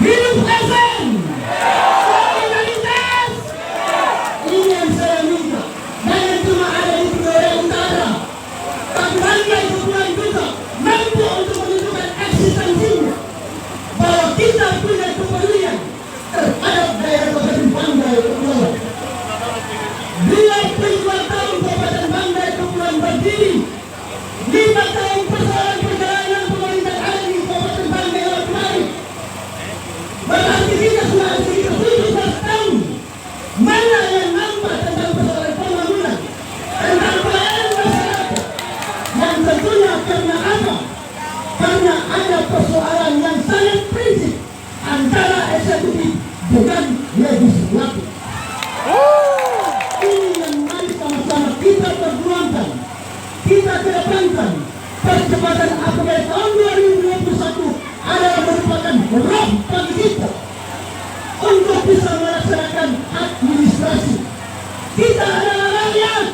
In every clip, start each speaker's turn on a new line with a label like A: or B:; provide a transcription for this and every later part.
A: Hidup Hasan! Solidaritas! Ini yang saya minta. Jangan cuma ada di Korea Utara. Tapi bangga Kepulauan juga mampu untuk menunjukkan eksistensinya bahwa kita punya kepedulian terhadap daerah Kabupaten Banggai Kepulauan. 22 tahun Kabupaten Banggai Kepulauan berdiri. 5 tahun persoalan perjalanan pemerintah ada di Kabupaten Banggai kemarin. Berarti kita sudah sekitar 17 tahun. Mana yang nampak tentang persoalan pembangunan, tentang pelayanan masyarakat? Yang tentunya karena apa? Karena ada persoalan yang sangat prinsip antara eksekutif dengan legislatif. Ini yang mari sama-sama kita perjuangkan, kita kedepankan. Percepatan APBD tahun 2021 adalah merupakan roh bagi kita untuk bisa melaksanakan administrasi. Kita adalah rakyat.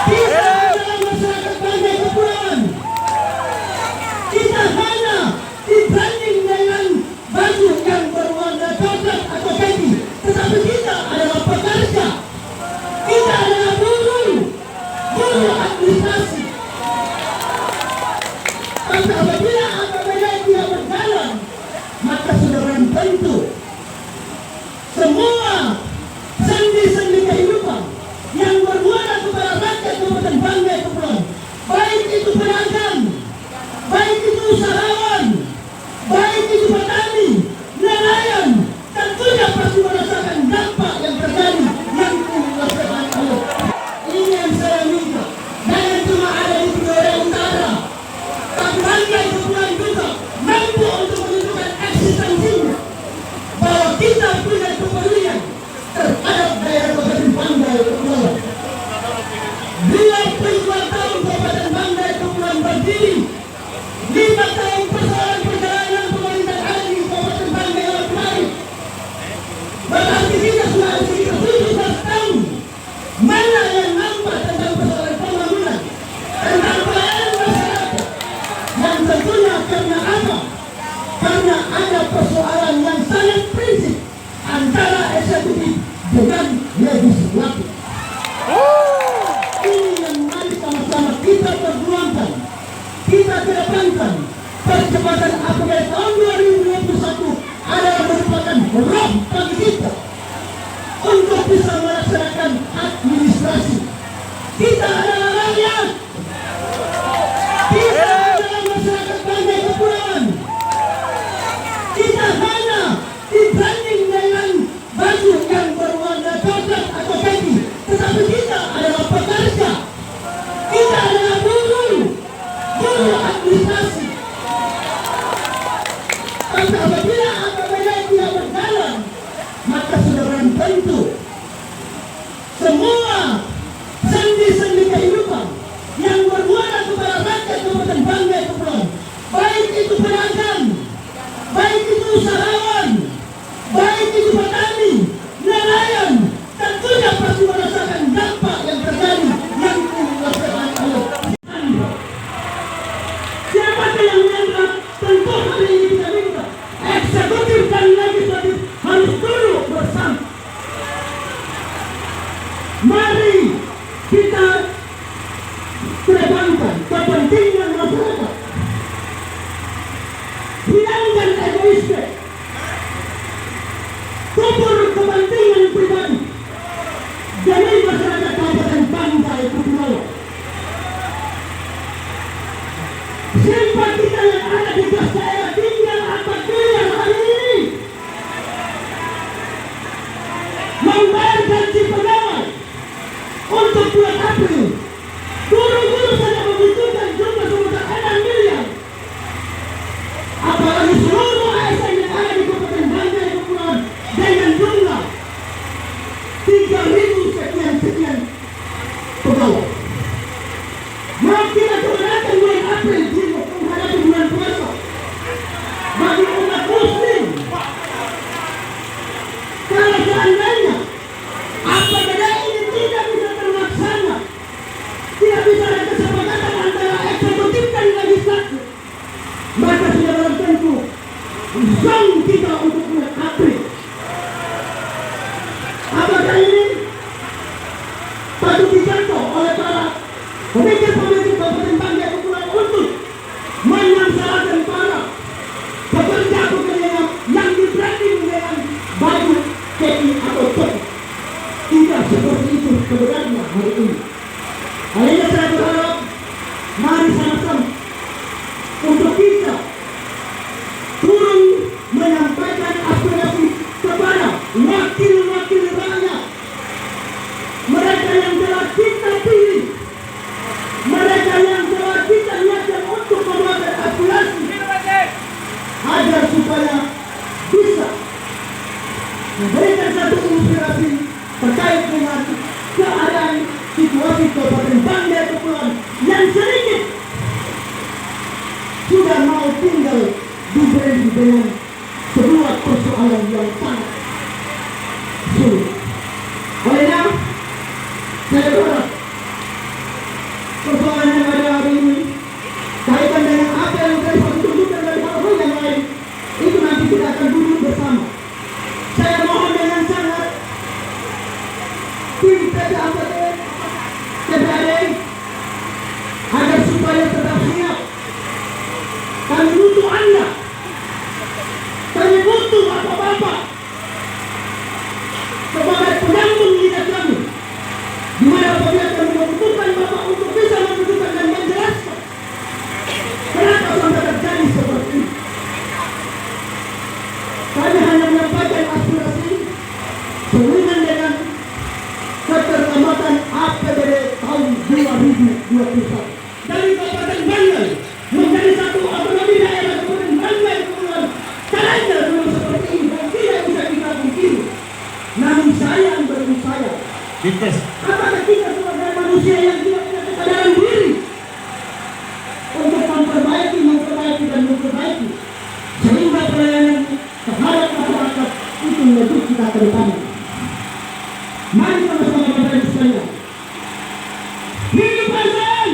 A: Kita adalah masyarakat Banggai Kepulauan. Kita hanya dibanding dengan baju yang berwarna coklat atau putih, tetapi kita adalah pekerja. Kita adalah buruh administrasi. Tapi apabila APBD tidak berjalan, maka sudah tentu semua sendi-sendi kehidupan yang bermuara kepada rakyat Kabupaten Banggai Kepulauan, baik itu pedagang, baik itu usahawan, baik itu petani, nelayan, tentunya pasti merasakan dampak yang terjadi yang dirasakan Allah. Ini yang saya minta. Jangan cuma ada di Korea Utara, tapi Banggai Kepulauan juga mampu untuk menunjukkan eksistensinya bahwa kita punya kepedulian terhadap daerah Kabupaten Banggai Kepulauan. 22 tahun Kabupaten Banggai Kepulauan berdiri. 5 tahun persoalan perjalanan pemerintah ada di Kabupaten Banggai kemarin. Berarti kita sudah sekitar 17 tahun. Mana yang nampak tentang persoalan pembangunan, tentang pelayanan masyarakat? Yang tentunya karena apa? Karena ada persoalan yang sangat prinsip antara eksekutif dengan legislatif. Ini yang mari sama-sama kita perjuangkan, kita kedepankan. Percepatan APBD tahun 2021 adalah merupakan roh bagi kita untuk bisa melaksanakan administrasi. Kita adalah rakyat. Kita adalah masyarakat Banggai Kepulauan. Kita hanya dibanding dengan baju yang berwarna coklat atau putih, tetapi kita adalah pekerja. Kita adalah buruh administrasi. Tapi apabila APBD tidak berjalan, maka sudah tentu semua sendi-sendi kehidupan yang bermuara kepada rakyat Kabupaten Banggai Kepulauan, baik itu pedagang, baik itu usahawan, baik itu petani, nelayan, tentunya pasti merasakan dampak yang terjadi yang dirasakan Allah. Siapa yang menganggap tentu hari ini kita minta eksekutif dan legislatif harus duduk bersama. Mari kita kedepankan kepentingan masyarakat. Hilangkan egoisme, kubur kepentingan pribadi demi masyarakat Kabupaten Banggai Kepulauan. Siapa kita yang ada di belas daerah tinggal apa kuliah hari ini, membayar gaji pegawai untuk bulan April. Guru-guru saja membutuhkan jumlah sebesar 6 miliar. Apalagi seluruh ASN yang ada di Kabupaten Banggai Kepulauan dengan jumlah 3.000 sekian pegawai. Mau kita keberatan bulan April menghadapi bulan puasa. zong kita untuk mengupgrade. Apakah ini patut dicontoh oleh para pemikir-pemikir Kabupaten Banggai Kepulauan untuk menyengsarakan para pekerja-pekerja yang dibranding dengan baju TNI atau TOP? Tidak seperti itu sebenarnya hari ini. Hanya saya berharap, mari sama-sama untuk kita turun menyampaikan aspirasi kepada wakil-wakil rakyat, mereka yang telah kita pilih, mereka yang telah kita lihatkan untuk membuat aspirasi, agar supaya bisa memberikan satu inspirasi terkait dengan keadaan situasi Kabupaten Banggai Kepulauan yang sedikit sudah mau tinggal diberi dengan sebuah persoalan yang sangat sulit. Olehnya, saya berharap persoalan yang ada hari ini kaitan dengan apa yang saya tunjukkan dari hal-hal yang lain, itu nanti kita akan duduk bersama. Saya mohon dengan sangat tim PPAPT, TPAD, agar supaya tetap siap. Kami butuh Anda, kami butuh bapak-bapak sebagai penyambung lidah kami, di mana apabila kami membutuhkan bapak untuk bisa menunjukkan dan menjelaskan kenapa sampai terjadi seperti ini. Kami hanya menyampaikan aspirasi sehubungan dengan keterlambatan APBD tahun 2021 dari Kabupaten Banggai menjadi satu otonomi daerah Kabupaten Banggai Kepulauan. Caranya belum seperti ini dan tidak bisa kita pungkiri. Namun sayang bagi saya, apakah kita sebagai manusia yang tidak punya kesadaran diri untuk memperbaiki sehingga pelayanan terhadap masyarakat itu lebih kita ke depan. Mari sama-sama Bapak Ibu sekalian. Hidup Presiden!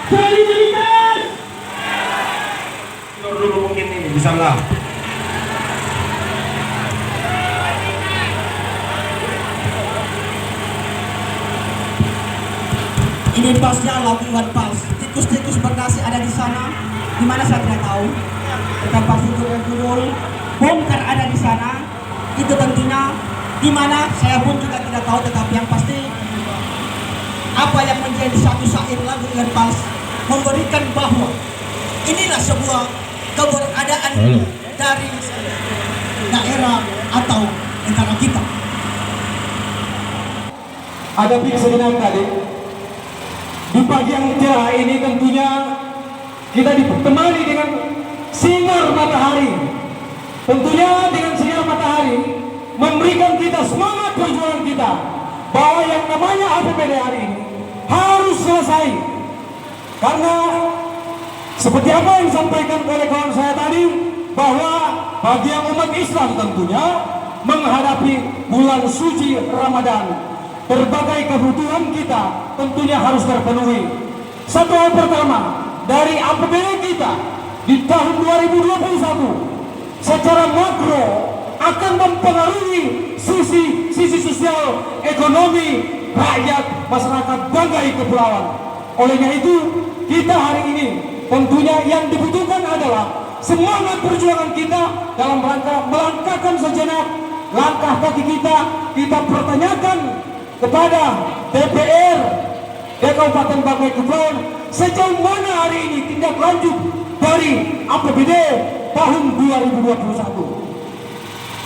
A: Solidaritas!
B: Dulu mungkin ini bisa nggak?
C: Ini pasnya lakukan pas. Tikus-tikus berdasi ada di sana. Di mana saya tidak tahu. Tetap pasti turun. Bongkar ada di sana. Itu tentunya di mana saya pun juga tidak tahu. Tetapi yang pasti apa yang menjadi satu syair lagu Iwan Fals memberikan bahwa inilah sebuah keberadaan dari daerah atau negara kita.
B: Ada pik sejenak tadi. Di pagi yang cerah ini tentunya kita ditemani dengan sinar matahari. Tentunya dengan sinar matahari memberikan kita semangat perjuangan kita bahwa yang namanya APBD hari ini harus selesai. Karena seperti apa yang disampaikan oleh kawan saya tadi, bahwa bagi yang umat Islam tentunya menghadapi bulan suci Ramadan, berbagai kebutuhan kita tentunya harus terpenuhi. Satu hal pertama, dari APBD kita di tahun 2021 secara makro akan mempengaruhi sisi sosial ekonomi rakyat masyarakat Banggai Kepulauan. Olehnya itu kita hari ini tentunya yang dibutuhkan adalah semangat perjuangan kita dalam rangka melangkahkan sejenak langkah kaki kita pertanyakan kepada DPR di Kabupaten Banggai Kepulauan sejauh mana hari ini tindak lanjut dari APBD tahun 2021.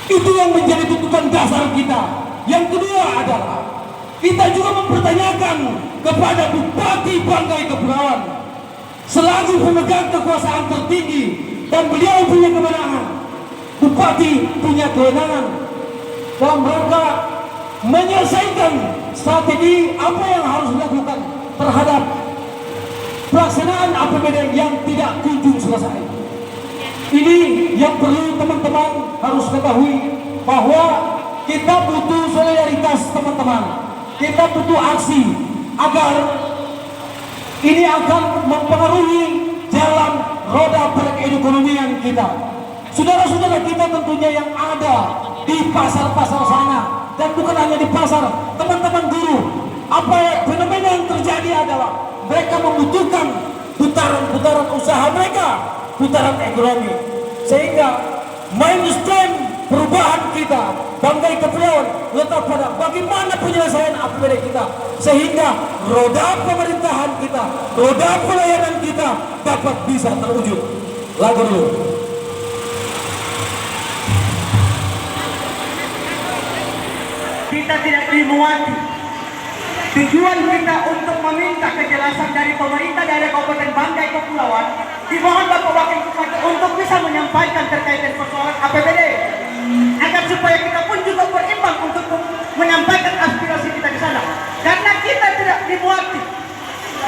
B: Itu yang menjadi tuntutan dasar kita. Yang kedua adalah kita juga mempertanyakan kepada Bupati Banggai Kepulauan selaku pemegang kekuasaan tertinggi dan beliau punya kewenangan. Bupati punya kewenangan dalam rangka menyelesaikan strategi apa yang harus dilakukan terhadap pelaksanaan APBD yang tidak kunjung selesai. Ini yang perlu teman-teman harus ketahui, bahwa kita butuh solidaritas teman-teman. Kita butuh aksi agar ini akan mempengaruhi jalan roda perekonomian kita. saudara-saudara kita tentunya yang ada di pasar-pasar sana, dan bukan hanya di pasar, teman-teman guru, fenomena yang terjadi adalah mereka membutuhkan putaran usaha mereka, putaran ekonomi, sehingga mainstream perubahan kita Banggai Kepulauan letak pada bagaimana penyelesaian APBD kita, sehingga roda pemerintahan kita, roda pelayanan kita dapat bisa terwujud. Lagu dulu.
C: Kita tidak dimuati. Tujuan kita untuk meminta kejelasan dari pemerintah daerah Kabupaten Banggai Kepulauan, dimohon Bapak Wakil Bupati untuk bisa menyampaikan terkait dengan persoalan APBD, agar supaya kita pun juga berimbang untuk menyampaikan aspirasi kita di sana. Karena kita tidak dimuati,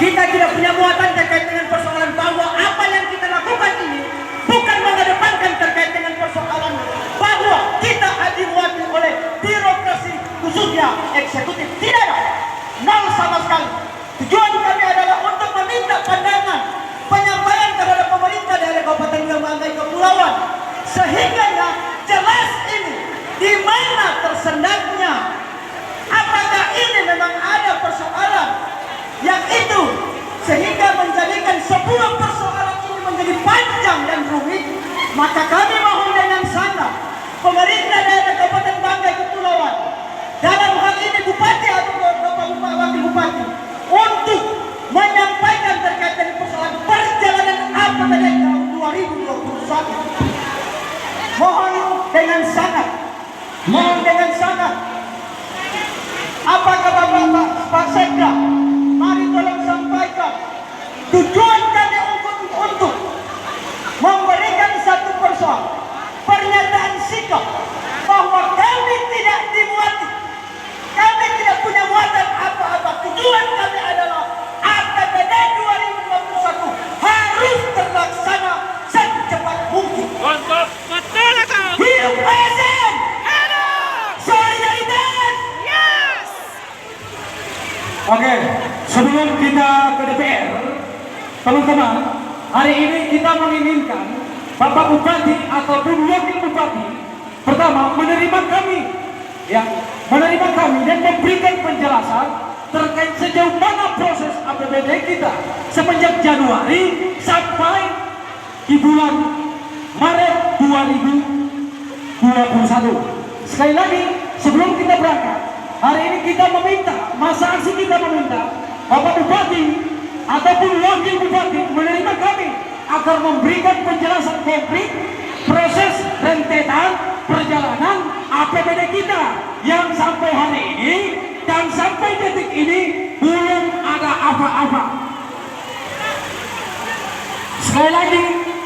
C: kita tidak punya muatan terkait dengan persoalan bahwa apa yang kita lakukan ini bukan mengedepankan terkait dengan persoalan bahwa kita dimuati oleh birokrasi khususnya eksekutif. Tidak ada, nol sama sekali. Tujuan kami adalah untuk meminta pandangan penyampaian terhadap pemerintah daerah Kabupaten Banggai Kepulauan, sehingga jelas ini di mana tersendatnya. Apakah ini memang ada persoalan yang itu sehingga menjadikan sebuah persoalan ini menjadi panjang dan rumit? Maka kami mohon dengan sangat pemerintah daerah Kabupaten Banggai Kepulauan, dalam hal ini Bupati atau Bapak Wakil Bupati, untuk menyampaikan terkait dengan persoalan perjalanan APBD tahun 2021. Mohon dengan sangat, apakah Pak Sekda, mari tolong sampaikan tujuan kami untuk memberikan satu pernyataan sikap bahwa kami tidak dimuati, kami tidak punya muatan apa-apa. Tujuan kami adalah APBD 2021 harus terlaksana secepat mungkin. Hidup PSM! Solidaritas! Yes!
B: Oke, sebelum kita ke DPR, teman-teman, hari ini kita menginginkan Bapak Bupati ataupun Wakil Bupati pertama menerima kami dan memberikan penjelasan terkait sejauh mana proses APBD kita semenjak Januari sampai di bulan Maret 2021. Sekali lagi, sebelum kita berangkat, hari ini kita meminta, masa aksi kita meminta Bapak Bupati ataupun Wakil Bupati menerima kami agar memberikan penjelasan konkret proses rentetan perjalanan APBD kita yang sampai hari ini dan sampai detik ini belum ada apa-apa. Sekali lagi,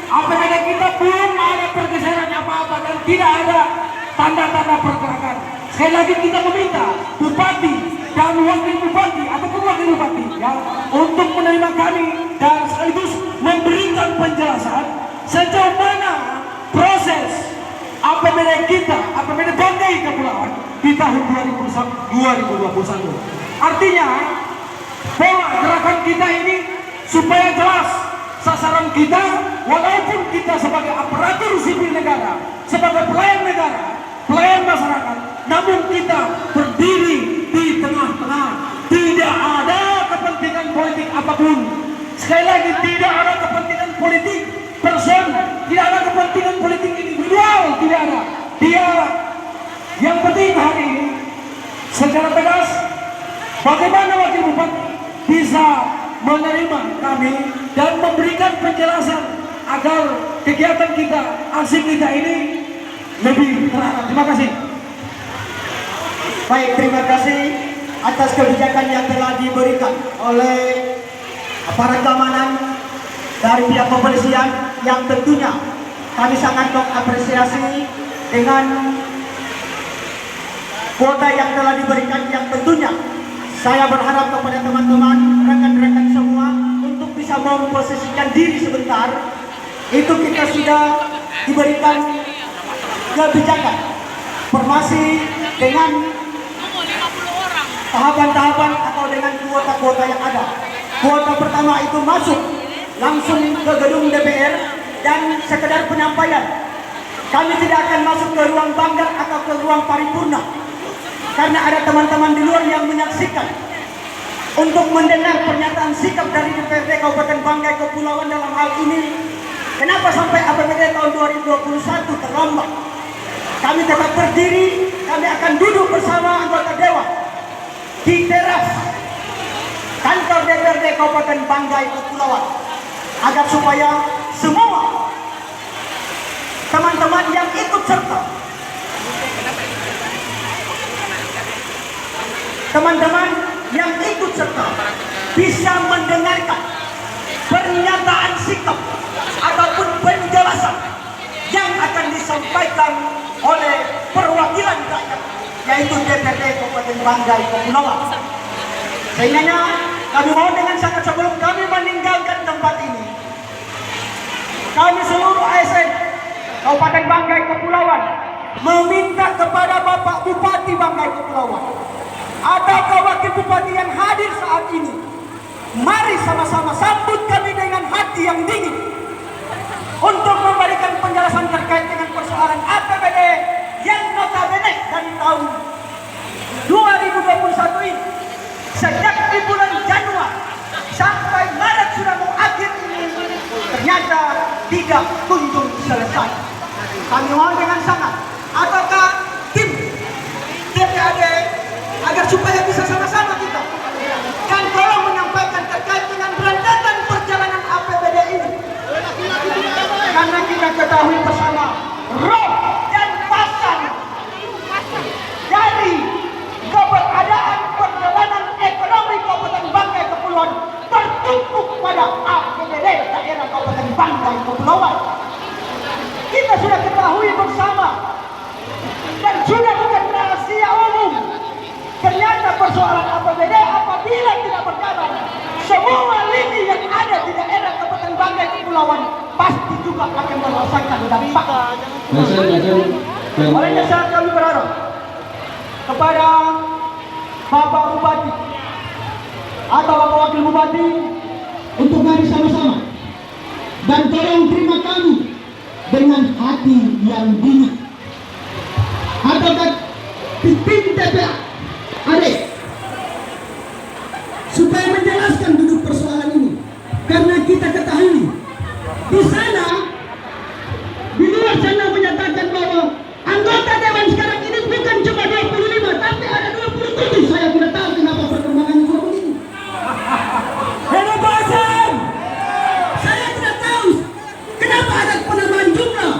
B: APBD kita belum ada pergeseran apa-apa dan tidak ada tanda-tanda pergerakan. Sekali lagi kita meminta Bupati dan Wakil Bupati ataupun Wakil Bupati untuk menerima kami dan sekaligus memberikan penjelasan sejauh mana proses APBD kita, APBD Banggai Kepulauan di tahun 2021. Artinya pola gerakan kita ini supaya jelas sasaran kita, walaupun kita sebagai aparatur sipil negara, sebagai pelayan negara, pelayan masyarakat, namun kita berdiri di tengah-tengah. Tidak ada kepentingan politik apapun. Sekali lagi, tidak ada kepentingan politik person, tidak ada kepentingan politik individual, tidak ada. Dia yang penting hari ini secara tegas bagaimana Wakil Bupati bisa menerima kami dan memberikan penjelasan agar kegiatan kita, aksi kita ini lebih terarah. Terima kasih.
C: Baik, terima kasih atas kebijakan yang telah diberikan oleh aparat keamanan dari pihak kepolisian yang tentunya kami sangat mengapresiasi dengan kuota yang telah diberikan, yang tentunya saya berharap kepada teman-teman, rekan-rekan semua untuk bisa memposisikan diri sebentar. Itu kita sudah diberikan kebijakan formasi dengan tahapan-tahapan atau dengan kuota-kuota yang ada. Kuota pertama itu masuk langsung ke gedung DPR dan sekedar penyampaian Kami tidak akan masuk ke ruang banggar atau ke ruang paripurna. Karena ada teman-teman di luar yang menyaksikan. Untuk mendengar pernyataan sikap dari DPRD Kabupaten Banggai Kepulauan dalam hal ini. Kenapa sampai APBD tahun 2021 terlambat? Kami tetap berdiri, kami akan duduk bersama anggota Dewan di teras kantor DPRD Kabupaten Banggai Kepulauan agar supaya semua teman-teman yang ikut serta, teman-teman yang ikut serta bisa mendengarkan pernyataan sikap ataupun penjelasan yang akan disampaikan oleh perwakilan rakyat, yaitu DPRD Kabupaten Banggai Kepulauan. Sehingga kami mohon dengan sangat, sebelum kami meninggalkan tempat ini, kami seluruh ASN Kabupaten Banggai Kepulauan meminta kepada Bapak Bupati Banggai Kepulauan atau wakil bupati yang hadir saat ini, mari sama-sama sambut kami dengan hati yang dingin untuk memberikan penjelasan terkait dengan persoalan APBD yang notabene dari tahun 2021 ini, sejak di bulan Januari sampai Maret sudah mau akhir ini, ternyata tidak kunjung selesai. Kami mohon dengan sangat, apakah tim DPRD agar supaya bisa sama-sama kita kan tolong menyampaikan terkait dengan rentetan perjalanan APBD ini, karena kita ketahui bersama roh dan pasar dari keberadaan perjalanan ekonomi Kabupaten Banggai Kepulauan tertumpuk pada APBD daerah Kabupaten Banggai Kepulauan. Kita sudah ketahui bersama dan sudah bukan rahasia umum. Ternyata persoalan APBD apabila tidak berjalan, semua lini yang ada di daerah Kabupaten Banggai Kepulauan pasti juga akan merasakan dampak. Oleh karena kami berharap kepada Bapak Bupati atau Bapak Wakil Bupati untuk mari sama-sama dan tolong terima kami dengan hati yang dingin. Apakah tim DPR Adik supaya menjelaskan duduk persoalan ini, karena kita ketahui di sana, di luar sana menyatakan bahwa anggota dewan sekarang ini bukan cuma 25 tapi ada 27. Saya tidak tahu kenapa perkembangannya seperti ini. Saya tidak tahu kenapa ada penambahan jumlah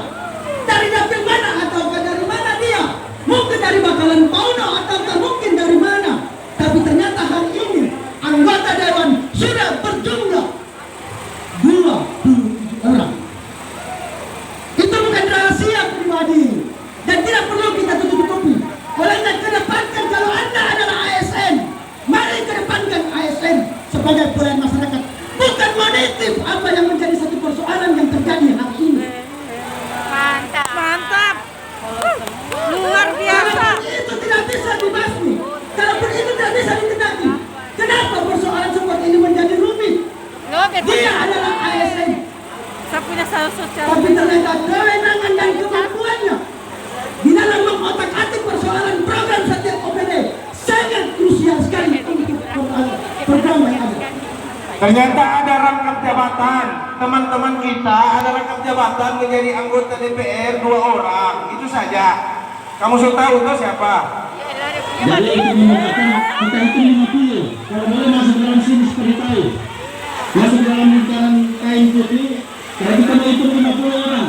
C: dari dapil mana atau dari mana dia, mungkin dari Bakalan Pauno atau mungkin dari mana, tapi ternyata hari ini anggota dewan sudah berjumlah 27 orang. Itu bukan rahasia pribadi dan tidak perlu kita tutup-tutupi. Oleh kedepankan, kalau Anda adalah ASN, mari kedepankan ASN sebagai pelayan masyarakat, bukan monetif apa yang menjadi satu persoalan yang terjadi hari ini.
D: Mantap, mantap, luar biasa.
C: Itu tidak bisa dibasmi. Kalaupun itu tidak bisa ditindaki, kenapa persoalan seperti ini menjadi rumit? Dia adalah ASN,
D: Saya punya salah sosial.
C: tapi ternyata kewenangan dan kemampuannya di dalam mengotak-atik persoalan program setiap OPD sangat krusial sekali untuk program yang ada.
B: Ternyata ada rangkap jabatan, teman-teman kita ada rangkap jabatan menjadi anggota DPR 2 orang, itu saja. Kamu sudah tahu itu siapa?
A: Jadi itu mengatakan kita hitung 50. Kalau boleh masuk dalam sini seperti tahu. Masuk dalam lingkaran kain putih. Kalau kita mau hitung 50 orang.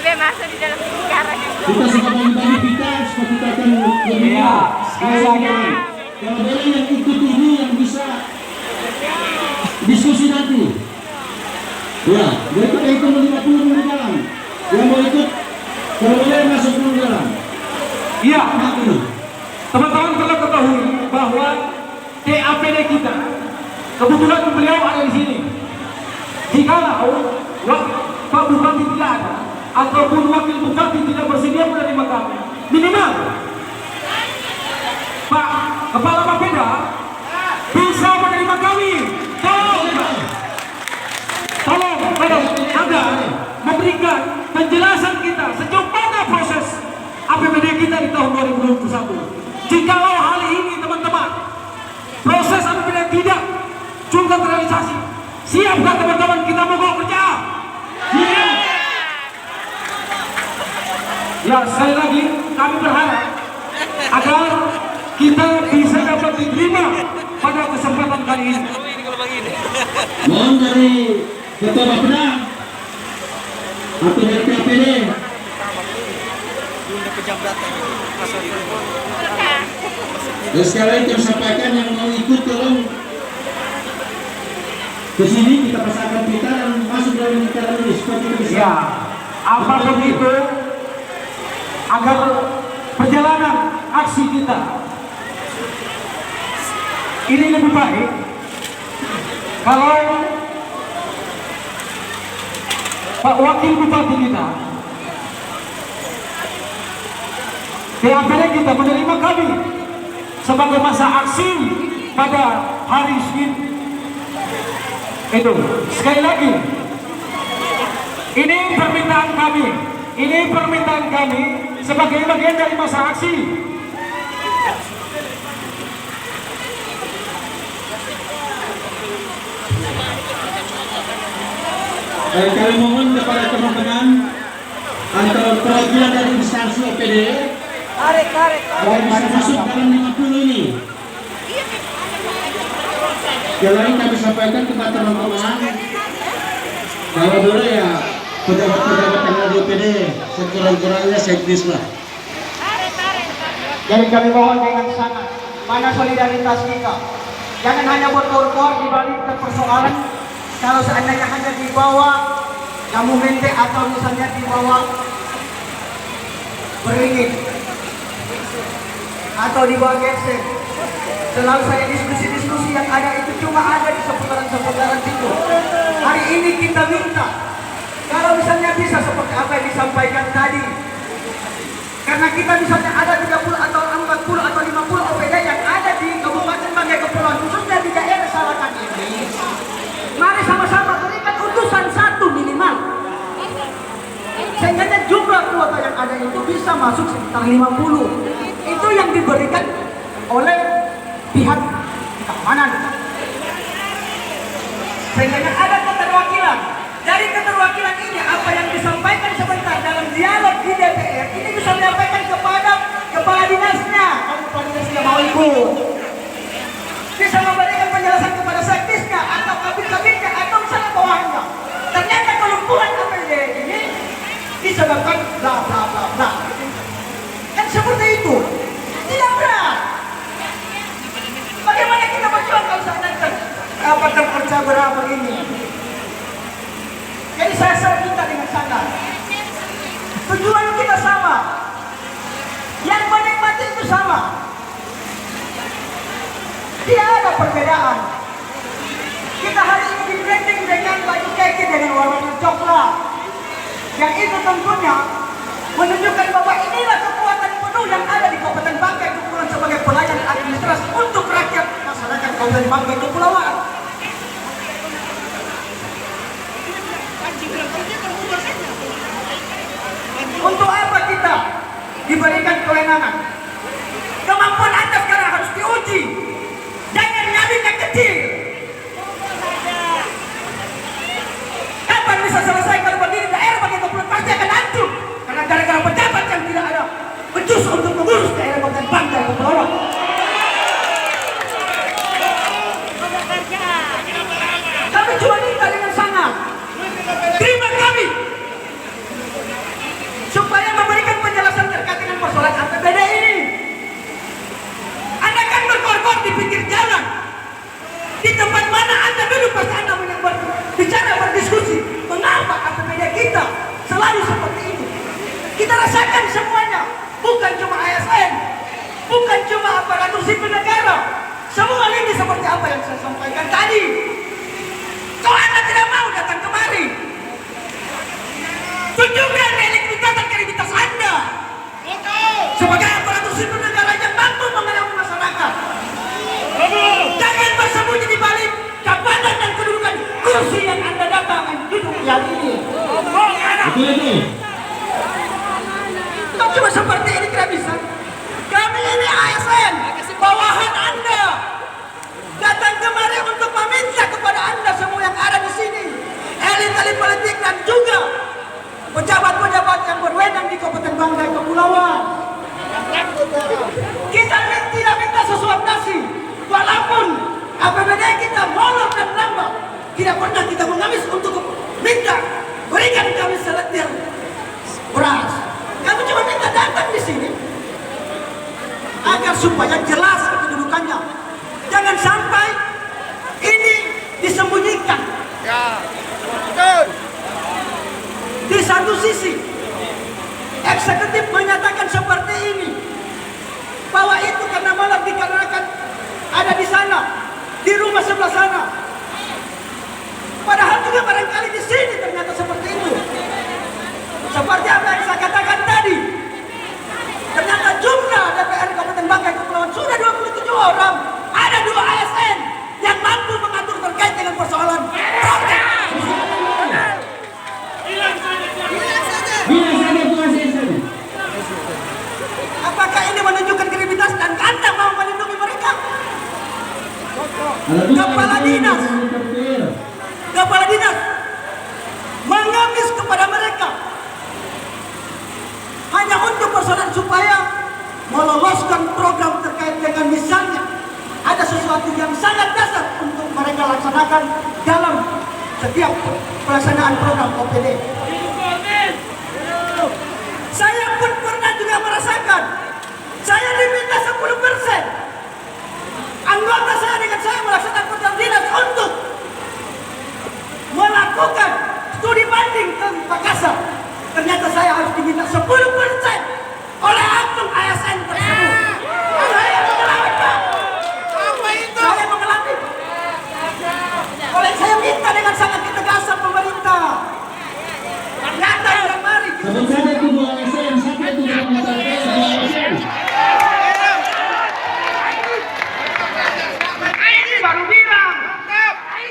D: Masuk di dalam lingkaran yang
A: Kita suka bagi-bagi kita seperti kita akan
B: Iya, sekali lagi.
A: Kalau boleh yang ikut ini yang bisa diskusi nanti. Ya, jadi kita hitung 50 di dalam. Yang mau ikut, kalau boleh masuk dulu di dalam.
B: Iya, teman-teman perlu ketahui bahwa TAPD kita, kebetulan beliau ada di sini. Jikalau Pak Bupati tidak ada, ataupun Wakil Bupati tidak bersedia menerima kami, minimal Pak Kepala Bapeda bisa menerima kami. Tolong Anda memberikan penjelasan kita sejauh mana proses APBD kita di tahun 2021. Jikalau hal ini teman-teman, proses APBD tidak juga terrealisasi, siapkah teman-teman kita mogok kerja? Siap. Ya, sekali lagi kami berharap agar kita bisa dapat diterima pada kesempatan kali ini.
A: Mohon dari Ketua Bapeda atau dari KPD. Dan sekali lagi kami sampaikan yang mau ikut tolong ke sini, kita pasangkan pita dan masuk dalam lingkaran ini supaya kita bisa.
B: Ya, apapun itu agar perjalanan aksi kita ini lebih baik kalau Pak Wakil Bupati kita DAPD kita menerima kami sebagai masa aksi pada hari Senin itu. Sekali lagi, ini permintaan kami sebagai bagian dari masa aksi.
A: Kami mohon kepada teman-teman atau perwakilan dari instansi OPD yang bisa masuk dalam 50 ini. Yang lain kami sampaikan kepada teman-teman kalau dulu ya pejabat-pejabat yang ada di OPD sekurang-kurangnya sekdis lah.
C: Jadi kami mohon dengan sangat, mana solidaritas kita? Jangan hanya berkorban di balik persoalan. Kalau seandainya hanya dibawa kamu mente atau misalnya dibawa beringin atau dibawa gesek, selalu saya diskusi-diskusi yang ada itu cuma ada di seputaran-seputaran situ. Hari ini kita minta kalau misalnya bisa seperti apa yang disampaikan tadi, karena kita misalnya ada 30 atau 40 atau 50 OPD yang ada di Kabupaten Banggai Kepulauan, khususnya di daerah Salakan ini, mari sama-sama berikan utusan satu minimal, sehingga jumlah kuota yang ada itu bisa masuk sekitar 50. Itu yang diberikan oleh pihak keamanan, sehingga ada keterwakilan. Dari keterwakilan ini apa yang disampaikan sebentar dalam dialog di DPR ini bisa disampaikan kepada kepala dinasnya, kalau kepala dinasnya mau ikut, bisa memberikan penjelasan kepada sekdisnya atau kabit-kabitnya atau misalnya bawahnya. Ternyata kelumpuhan APBD ini disebabkan bla bla bla bla. Kan seperti itu. Tidak benar. Bagaimana kita berjuang kalau seandainya terpecah belah begini? Jadi saya minta dengan sangat, tujuan kita sama, yang menikmati itu sama. Tidak ada perbedaan. Kita hari ini di branding dengan baju kaki dengan warna coklat, yang itu tentunya menunjukkan bahwa inilah kekuatan penuh yang ada di Kabupaten Banggai Kepulauan sebagai pelayan administrasi untuk rakyat masyarakat Kabupaten Banggai Kepulauan. Untuk apa kita diberikan kewenangan? Kemampuan Anda sekarang harus diuji. Jangan ngambil yang kecil. Kapan bisa selesai kalau berdiri daerah Banggai Kepulauan pasti akan hancur karena gara-gara pejabat yang tidak ada becus untuk mengurus daerah Banggai Kepulauan. Kami cuma minta dengan sangat, terima kami supaya memberikan penjelasan terkait dengan persoalan APBD ini. Anda kan berkorban di pinggir jalan, di tempat mana Anda duduk pas Anda bicara berdiskusi. Mengapa APBD kita selalu seperti ini? Kita rasakan semuanya, bukan cuma ASN, bukan cuma aparatur sipil negara. Semua ini seperti apa yang saya sampaikan tadi. Kalau Anda tidak mau datang kemari, tunjukkan kredibilitas Anda sebagai aparatur sipil negara yang mampu mengayomi masyarakat. Jangan bersembunyi di balik jabatan dan kedudukan kursi yang Anda datang duduk hari ini.
A: Betul itu.
C: cuma seperti ini tidak bisa. Kami ini ASN, bawahan Anda. Datang kemari untuk meminta kepada Anda semua yang ada di sini, elit-elit politik dan juga pejabat-pejabat yang berwenang di Kabupaten Banggai Kepulauan. Kita tidak minta sesuap nasi, walaupun APBD kita molor dan lambat, tidak pernah kita mengamis untuk minta berikan kami seletir beras. Kami cuma minta datang di sini agar supaya jelas kedudukannya. Jangan sampai ini disembunyikan. Di satu sisi eksekutif menyatakan seperti ini, bahwa itu karena malam dikarenakan ada di sana, di rumah sebelah sana. Padahal juga barangkali di sini ternyata seperti itu. Seperti apa yang saya katakan tadi, ternyata jumlah DPR Kabupaten Banggai Kepulauan sudah 27 orang. Ada 2 ASN yang mampu mengatur terkait dengan persoalan protek.
A: Bilang saja itu ASN.
C: Apakah ini menunjukkan kredibilitas dan Anda mau melindungi mereka? Kepala dinas mengamis kepada mereka hanya untuk persoalan supaya meloloskan program terkait dengan misalnya ada sesuatu yang sangat dasar untuk mereka laksanakan dalam setiap pelaksanaan program OPD. Saya pun pernah juga merasakan, saya diminta 10% anggota saya dengan saya melaksanakan program dinas untuk melakukan studi banding ke Makassar. Ternyata saya harus diminta 10% oleh oknum ASN tersebut. Saya mengalami, Pak. Saya mengalami. Oleh saya minta dengan sangat ketegasan pemerintah. Ternyata yang mari.
A: Sebut saja itu 2 ASN, siapa itu yang mengatakan 2 ASN?
C: Ini baru bilang.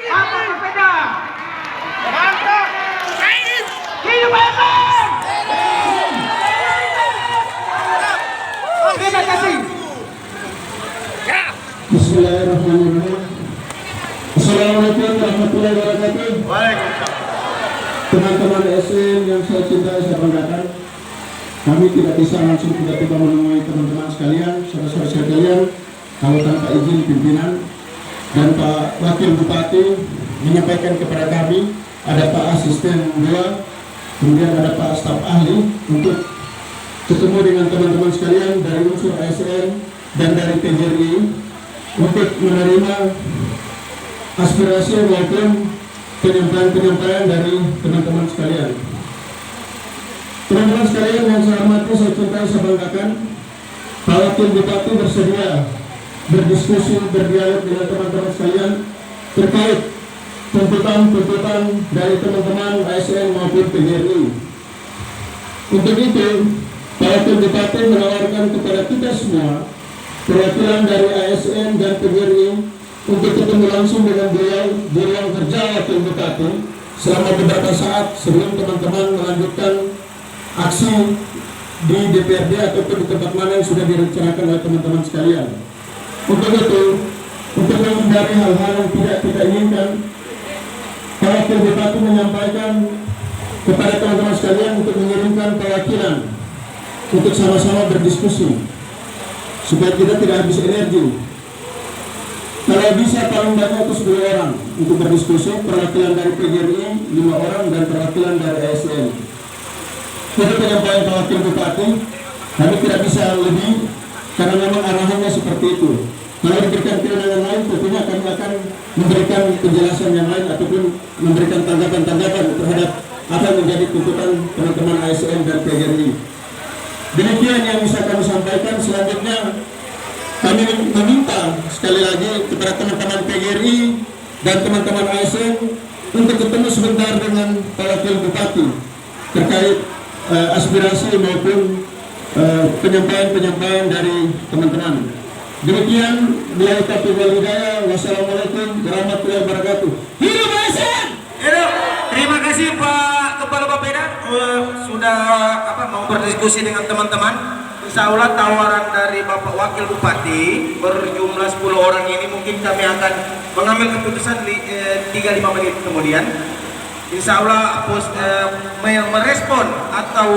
C: Apa berbeda? Mantap. Hidup ASN. Terima kasih.
A: Bismillahirrahmanirrahim. Assalamualaikum warahmatullahi wabarakatuh. Teman-teman ASN yang saya cintai, saya banggakan, kami tidak bisa langsung tiba-tiba menemui teman-teman sekalian, saudara-saudara sekalian, kalau tanpa izin pimpinan dan Pak Wakil Bupati menyampaikan kepada kami, ada Pak Asisten 2, kemudian ada Pak Staf Ahli untuk ketemu dengan teman-teman sekalian dari unsur ASN dan dari PGRI untuk menerima aspirasi maupun penyampaian dari teman-teman sekalian. Teman-teman sekalian yang saya hormati, saya cintai, saya banggakan, Pak Wakil Bupati bersedia berdiskusi, berdialog dengan teman-teman sekalian terkait tuntutan-tuntutan dari teman-teman ASN maupun PGRI. Untuk itu, Pak Wakil Bupati menawarkan kepada kita semua perwakilan dari ASN dan PGRI untuk ketemu langsung dengan beliau di ruang kerja Wakil Bupati selama beberapa saat sebelum teman-teman melanjutkan aksi di DPRD ataupun di tempat mana yang sudah direncanakan oleh teman-teman sekalian. Untuk itu, untuk menghindari hal-hal yang tidak kita inginkan, Pak Wakil Bupati menyampaikan kepada teman-teman sekalian untuk mengirimkan perwakilan untuk sama-sama berdiskusi supaya kita tidak habis energi. Kalau bisa paling banyak itu 10 orang untuk berdiskusi, perwakilan dari PGRI 5 orang dan perwakilan dari ASN. Itu penyampaian Pak Wakil Bupati, kami tidak bisa lebih karena memang arahannya seperti itu. Kalau diberikan kewenangan lain, tentunya kami akan memberikan penjelasan yang lain ataupun memberikan tanggapan-tanggapan terhadap apa yang menjadi tuntutan teman-teman ASN dan PGRI. Demikian yang bisa kami sampaikan. Selanjutnya kami meminta sekali lagi kepada teman-teman PGRI dan teman-teman ASN untuk ketemu sebentar dengan Pak Wakil Bupati terkait aspirasi maupun penyampaian dari teman-teman. Demikian, billahi taufiq wal hidayah. Wassalamualaikum warahmatullahi wabarakatuh. Hidup ASN!
B: Hidup! Terima kasih Pak Kepala Bapeda.
E: sudah mau berdiskusi dengan teman-teman. Insya Allah tawaran dari Bapak Wakil Bupati berjumlah 10 orang ini mungkin kami akan mengambil keputusan 3-5 menit kemudian. Insya Allah merespon atau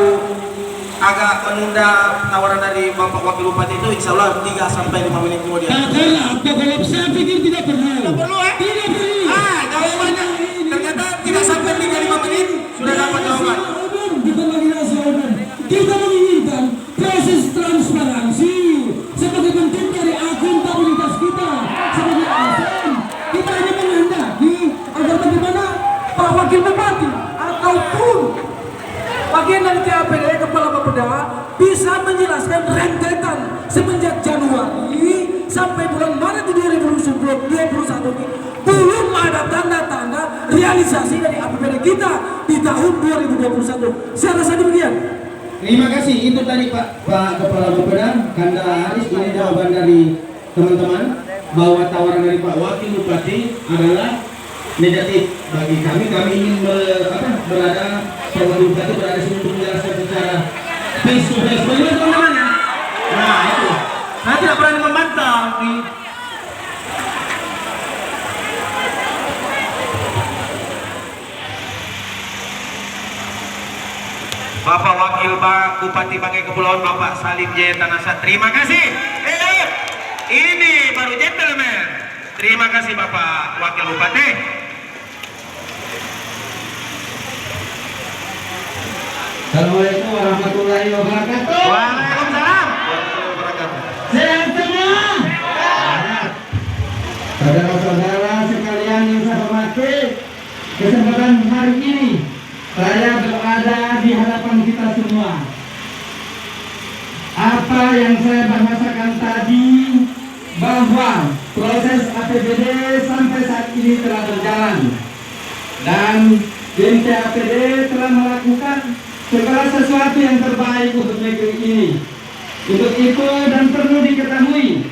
E: agak menunda tawaran dari Bapak Wakil Bupati itu insya Allah 3-5 menit kemudian.
A: Kalau saya pikir tidak perlu.
E: Tidak perlu
A: Tidak perlu.
E: Jawabannya ternyata tidak sampai 3-5 menit sudah dapat jawaban.
A: Kita lagi jawaban. Kita menginginkan proses transparansi sebagai bentuk dari akuntabilitas kita sebagai ASN. Kita hanya menghendaki agar bagaimana Pak Wakil Bupati ataupun bagian dari TAPD Kepala Bapeda bisa menjelaskan rentetan semenjak Januari sampai bulan Maret 2021 ini belum ada tanda-tanda realisasi dari APBD kita di tahun 2021. Saya rasa demikian.
F: Terima kasih, itu tadi Pak Kepala Bapeda Kanda Haris. Ini jawaban dari teman-teman bahwa tawaran dari Pak Wakil Bupati adalah negatif bagi kami. Kami ingin berada, Pak Wakil Bupati berada sini untuk menjelaskan secara face to face. Bagaimana teman-temannya? Nah itu, saya tidak berani membantah.
E: Bapak Wakil Bupati Banggai Kepulauan Bapak Salim J. Tanasa, terima kasih. Ini baru gentleman. Terima kasih Bapak Wakil Bupati.
F: Assalamualaikum warahmatullahi wabarakatuh.
E: Waalaikumsalam warahmatullahi wabarakatuh.
F: Sehat semua. Saudara-saudara sekalian yang saya hormati, kesempatan hari ini saya berada di hadapan kita semua. Apa yang saya bahasakan tadi, bahwa proses APBD sampai saat ini telah berjalan dan tim TAPD telah melakukan segala sesuatu yang terbaik untuk negeri ini. Untuk itu dan perlu diketahui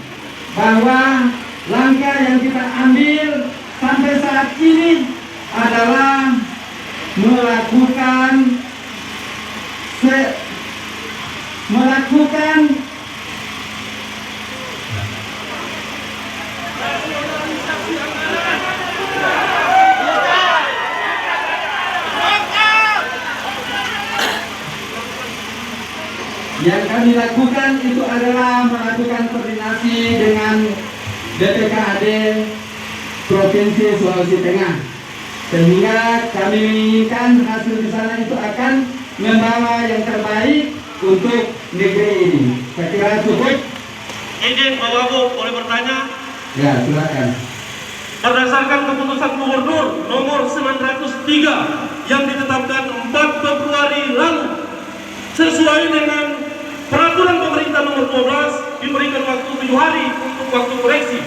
F: bahwa langkah yang kita ambil sampai saat ini adalah melakukan yang kami lakukan itu adalah melakukan koordinasi dengan BPKAD Provinsi Sulawesi Tengah, sehingga kami menginginkan hasil di sana itu akan membawa yang terbaik untuk negeri ini. Saya kira cukup.
E: Izin Pak Wagub boleh bertanya?
F: Ya, silakan.
E: Berdasarkan keputusan Gubernur nomor 903 yang ditetapkan 4 Februari lalu, sesuai dengan peraturan pemerintah nomor 12, diberikan waktu 7 hari untuk waktu koreksi.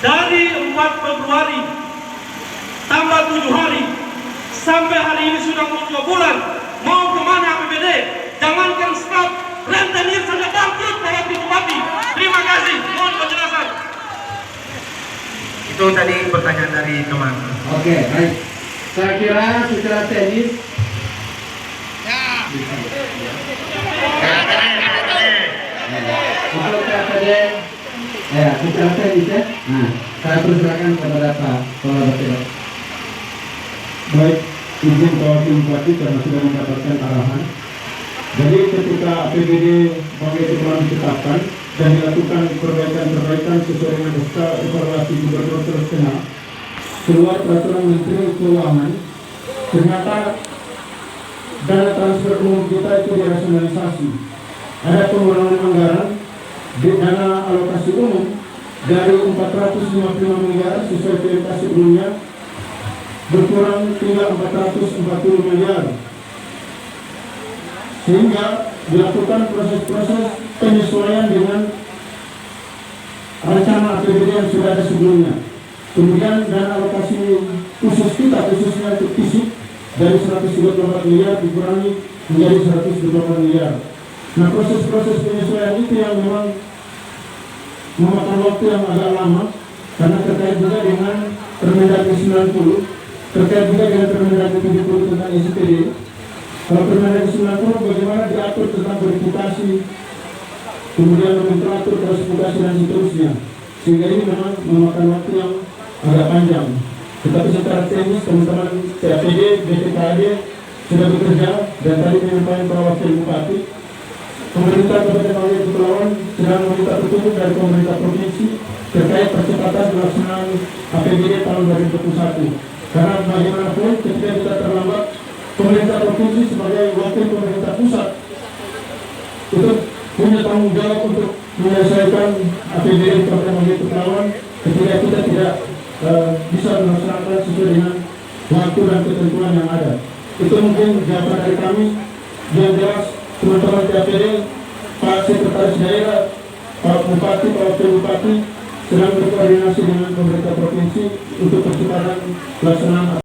E: Dari 4 Februari tambah 7 hari sampai hari ini sudah mau 2 bulan. Mau kemana APBD? Jangankan staf, rentenir saja bangkrut Pak Wakil Bupati. Terima kasih, mohon penjelasan. Itu tadi pertanyaan dari teman.
F: Oke, baik. Saya kira secara teknis untuk KPD secara teknis ya. Nah, saya persilakan kepada Pak Kepala Bapeda.
G: Baik, izin Pak Wakil Bupati karena sudah mendapatkan arahan. Jadi ketika APBD Banggai Kepulauan ditetapkan dan dilakukan perbaikan-perbaikan sesuai dengan SK evaluasi Gubernur Sulawesi Tengah, keluar peraturan Menteri Keuangan, ternyata dana transfer umum kita itu dirasionalisasi. Ada pengurangan anggaran di dana alokasi umum dari 455 miliar sesuai PMK sebelumnya berkurang tinggal 440 miliar, sehingga dilakukan proses-proses penyesuaian dengan rencana APBD yang sudah ada sebelumnya. Kemudian dana alokasi khusus kita, khususnya untuk fisik, dari 134 miliar dikurangi menjadi 124 miliar. Nah, proses-proses penyesuaian itu yang memang memakan waktu yang agak lama, karena terkait juga dengan Permendagri 90, terkait juga dengan Permendagri 70 tentang SPD. Kalau Permendagri 90 bagaimana diatur tentang verifikasi, kemudian nomenklatur, klasifikasi dan seterusnya, sehingga ini memang memakan waktu yang agak panjang. Tetapi secara teknis teman-teman TAPD, BPKAD sudah bekerja dan tadi menyampaikan Pak Wakil Bupati, pemerintah Kabupaten Banggai Kepulauan sedang meminta petunjuk dari pemerintah provinsi terkait percepatan pelaksanaan APBD tahun 2021. Karena bagaimanapun ketika kita terlambat, pemerintah provinsi sebagai wakil pemerintah pusat itu punya tanggung jawab untuk menyelesaikan APBD Kabupaten Banggai Kepulauan ketika kita tidak bisa melaksanakan sesuai dengan waktu dan ketentuan yang ada. Itu mungkin jawaban dari kami. Yang jelas teman-teman TAPD, Pak Sekretaris Daerah, Pak Bupati, Pak Wakil Bupati sedang berkoordinasi dengan pemerintah provinsi untuk percepatan pelaksanaan.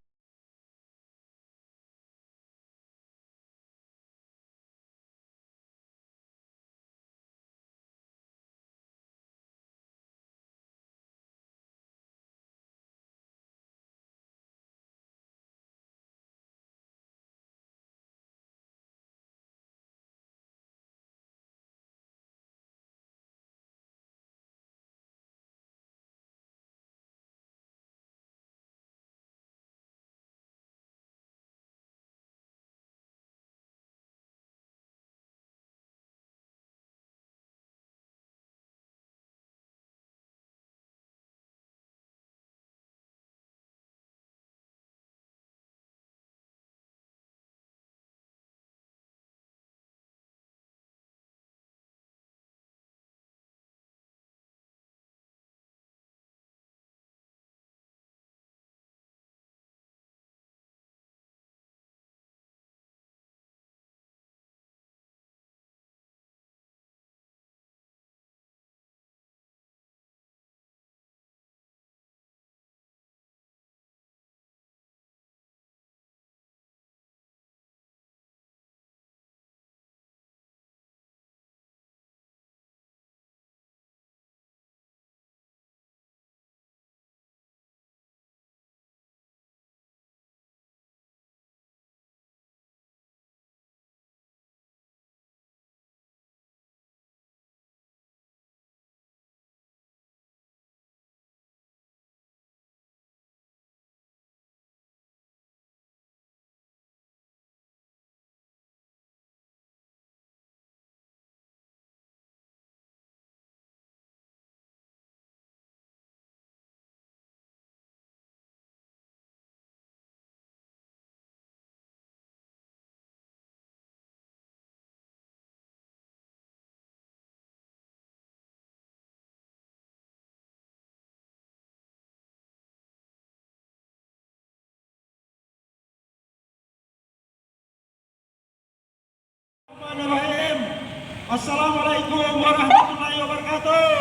H: Assalamualaikum warahmatullahi wabarakatuh.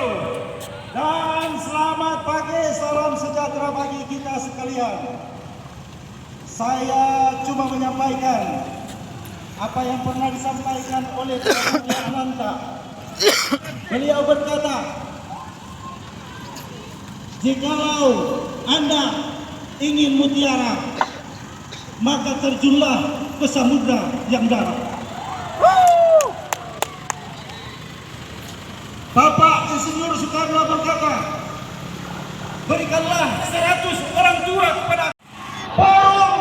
H: Dan selamat pagi, salam sejahtera bagi kita sekalian. Saya cuma menyampaikan apa yang pernah disampaikan oleh Tuan Ananta. Beliau berkata, jikalau Anda ingin mutiara, maka terjunlah ke samudra yang dalam. Bapak Insinyur Soekarno berkata, berikanlah 100 orang tua kepada forum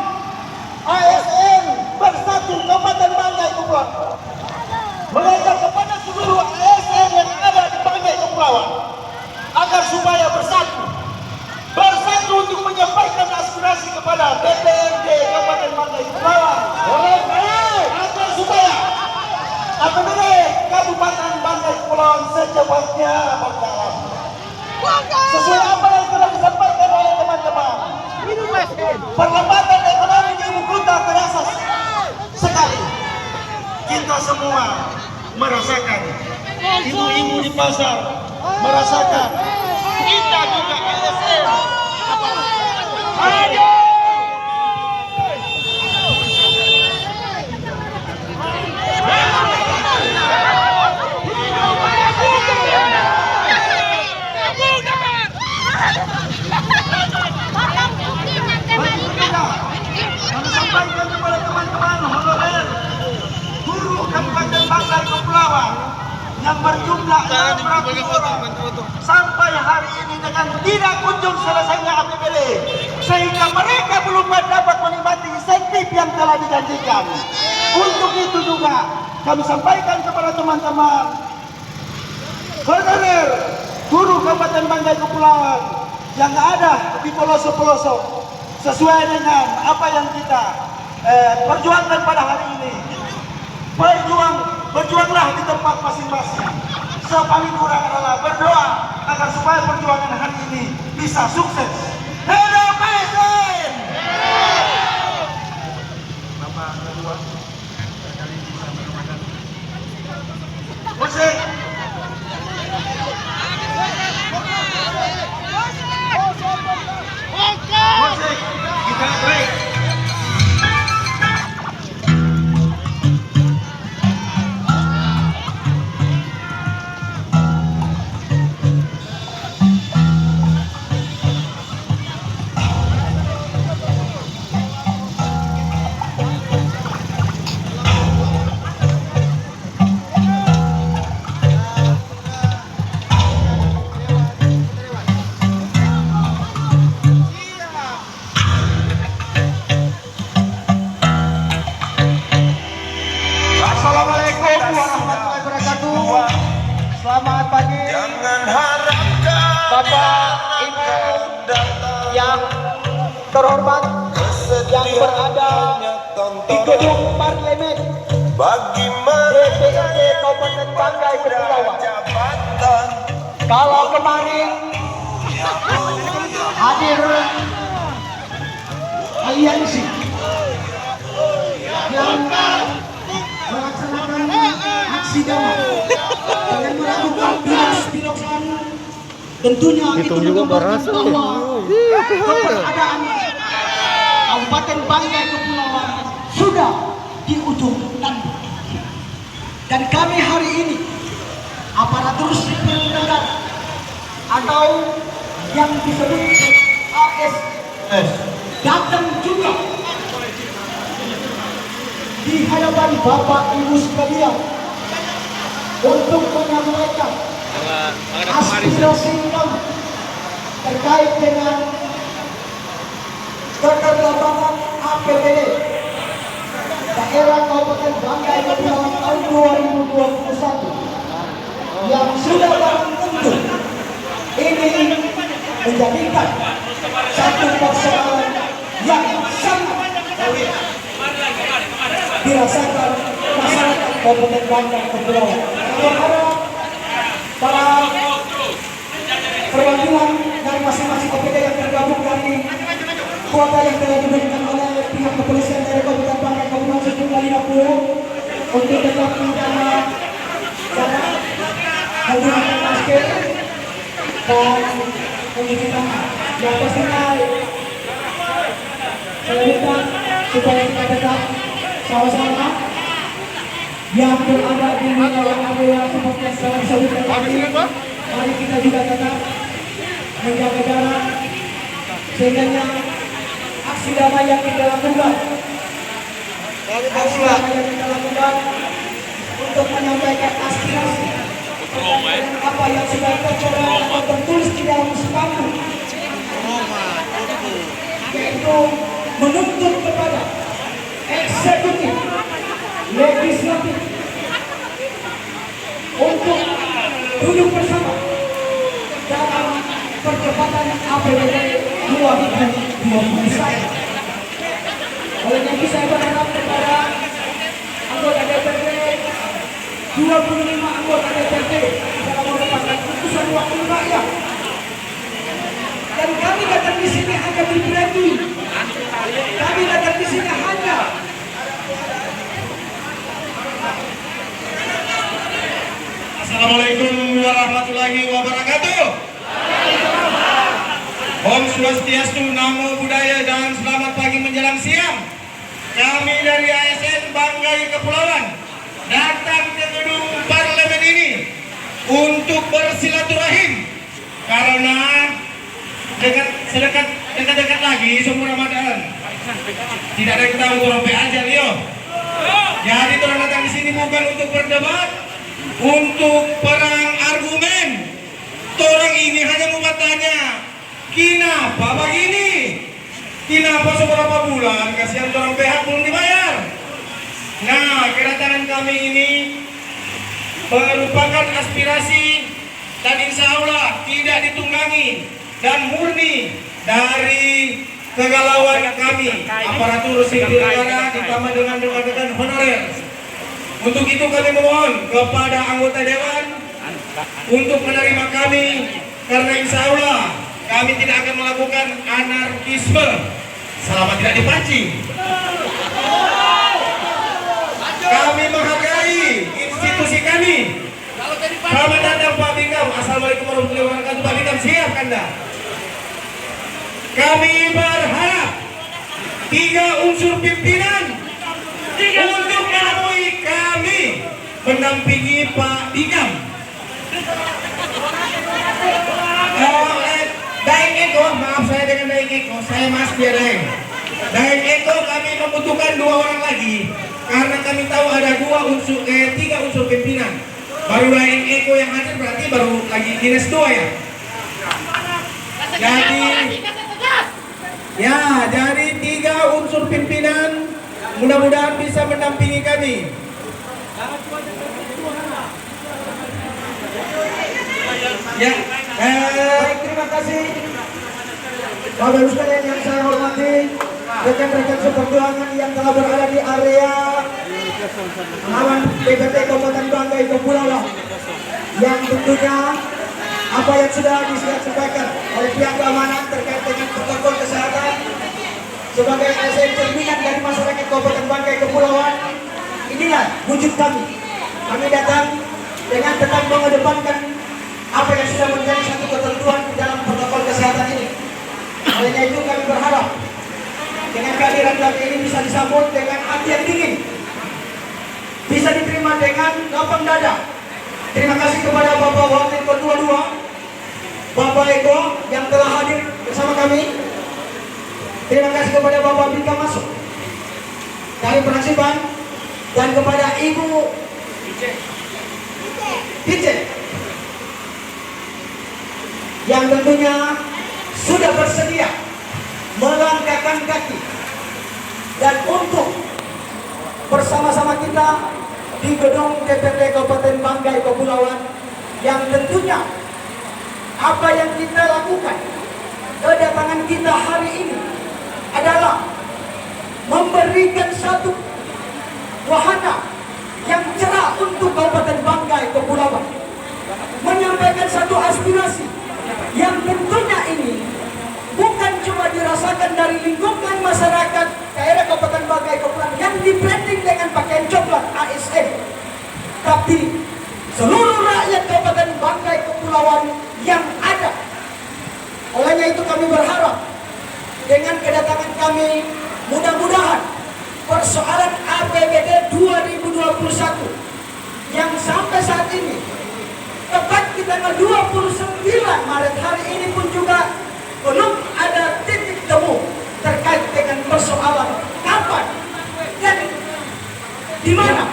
H: ASN bersatu Kabupaten Banggai Kepulauan, mengajak kepada seluruh ASN yang ada di Banggai Kepulauan agar supaya bersatu untuk menyampaikan aspirasi kepada DPRD Kabupaten Banggai Kepulauan agar supaya APBD Kabupaten Banggai Kepulauan secepatnya berjalan sesuai apa yang telah disampaikan oleh teman-teman. Perlambatan ekonomi di ibu kota terasa sekali. Kita semua merasakan, ibu-ibu di pasar merasakan, kita juga ASN. Ayo! Kami sampaikan kepada teman-teman honorer yang berjumlah 600 orang sampai hari ini dengan tidak kunjung selesainya APBD, sehingga mereka belum dapat menikmati insentif yang telah dijanjikan. Untuk itu juga kami sampaikan kepada teman-teman koordinator guru Kabupaten Banggai Kepulauan yang ada di pelosok-pelosok, sesuai dengan apa yang kita perjuangkan pada hari ini. Berjuanglah di tempat masing-masing. Sepaling kurang adalah berdoa agar supaya perjuangan hari ini bisa sukses. Hidup PSN! Bapak kedua, barangkali bisa menambahkan. Musik! Musik! Kita break! Selamat pagi Bapak Ibu yang terhormat yang berada di gedung parlemen DPRD Kabupaten Banggai Kepulauan. Kalau kemarin hadir aliansi yang melaksanakan aksi damai dengan melakukan bilas-bilosan, tentunya itu juga berasa bahwa keberadaan Kabupaten Banggai Kepulauan sudah di ujung tanduk. Dan kami hari ini aparatur sipil negara atau yang disebut ASN datang juga di hadapan Bapak Ibu sekalian untuk menyampaikan aspirasi kami terkait dengan keterlambatan APBD daerah Kabupaten Banggai Kepulauan tahun 2021 yang sudah barang tentu ini menjadikan satu persoalan yang sangat dirasakan masyarakat Kabupaten Banggai Kepulauan. Berharap para perwakilan dari masing-masing OPD yang tergabung dari kuota yang telah diberikan oleh pihak kepolisian dari Kabupaten Banggai Kepulauan sejumlah 50 untuk tetap menjaga jarak, menggunakan masker dan mencuci tangan. Yang pastinya saya minta supaya kita tetap sama-sama yang berada di wilayah area seperti yang saya sebutkan tadi. Mari kita juga tetap menjaga jarak sehingga aksi damai yang kita lakukan, untuk menyampaikan aspirasi apa yang sudah tercoba atau tertulis di dalam spanduk, yaitu menuntut kepada eksekutif, legislatif untuk duduk bersama dalam percepatan APBD 2021. Oleh itu saya berharap kepada anggota DPRD, 25 anggota DPRD dalam merupakan putusan wakil rakyat. Dan kami datang di sini hanya di branding. Kami datang di sini hanya
E: Assalamualaikum warahmatullahi wabarakatuh. Om Swastiastu, Namo Buddhaya, dan selamat pagi menjelang siang. Kami dari ASN Banggai Kepulauan datang ke gedung parlemen ini untuk bersilaturahim karena dekat-dekat lagi sebelum Ramadan. Tidak ada yang tahu orang aja Leo. Jadi orang datang di sini bukan untuk berdebat,
I: untuk perang argumen. Orang ini hanya mau bertanya, kenapa begini? Kenapa seberapa bulan kasihan orang pihak belum dibayar? Nah, kedatangan kami ini merupakan aspirasi dan insya Allah tidak ditunggangi dan murni dari kegalauan kami aparatur sipil negara ditambah dengan rekan-rekan honorer. Untuk itu kami memohon kepada anggota dewan untuk menerima kami, karena insya Allah kami tidak akan melakukan anarkisme selama tidak dipancing. Kami menghargai institusi kami. Selamat datang Pak Bingkam. Assalamualaikum warahmatullahi wabarakatuh. Pak Bingkam, siap Anda. Kami berharap 3 unsur pimpinan untuk menemui kami mendampingi Pak Bingkam. Daeng Eko, maaf saya dengan Daeng Eko, saya Mas Daeng. Daeng Eko kami membutuhkan 2 orang lagi karena kami tahu ada 3 unsur pimpinan. Baru Daeng Eko yang hadir berarti baru lagi dinas 2 ya. Jadi 3 unsur pimpinan mudah-mudahan bisa mendampingi kami. Ya,
H: Baik, terima kasih Bapak Ibu sekalian yang saya hormati, rekan-rekan seperjuangan yang telah berada di area lawan PPT Kabupaten Banggai Kepulauan, yang tentunya apa yang sudah disampaikan oleh pihak keamanan terkait dengan protokol kesehatan sebagai cerminan dari masyarakat Kabupaten Banggai Kepulauan. Inilah wujud kami. Kami datang dengan tetap mengedepankan apa yang sudah menjadi satu ketentuan di dalam protokol kesehatan ini. Olehnya itu kami berharap dengan kehadiran kami ini bisa disambut dengan hati yang dingin, bisa diterima dengan lapang dada. Terima kasih kepada Bapak Wakil Ketua 2, Bapak Eko yang telah hadir bersama kami. Terima kasih kepada Bapak Bingkam Masuk dari Perasiban dan kepada Ibu Pice yang tentunya sudah bersedia melangkahkan kaki dan untuk bersama-sama kita di gedung DPRD Kabupaten Banggai Kepulauan, yang tentunya apa yang kita lakukan, kedatangan kita hari ini adalah memberikan satu wahana yang cerah untuk Kabupaten Banggai Kepulauan, menyampaikan satu aspirasi yang tentunya ini bukan cuma dirasakan dari lingkungan masyarakat daerah Kabupaten Banggai Kepulauan yang di-branding dengan pakaian coklat ASN, tapi seluruh rakyat Kabupaten Banggai Kepulauan yang ada. Olehnya itu kami berharap dengan kedatangan kami, mudah-mudahan persoalan APBD 2021 yang sampai saat ini tepat di tanggal 29 Maret hari ini pun juga belum ada titik temu terkait dengan persoalan kapan dan di mana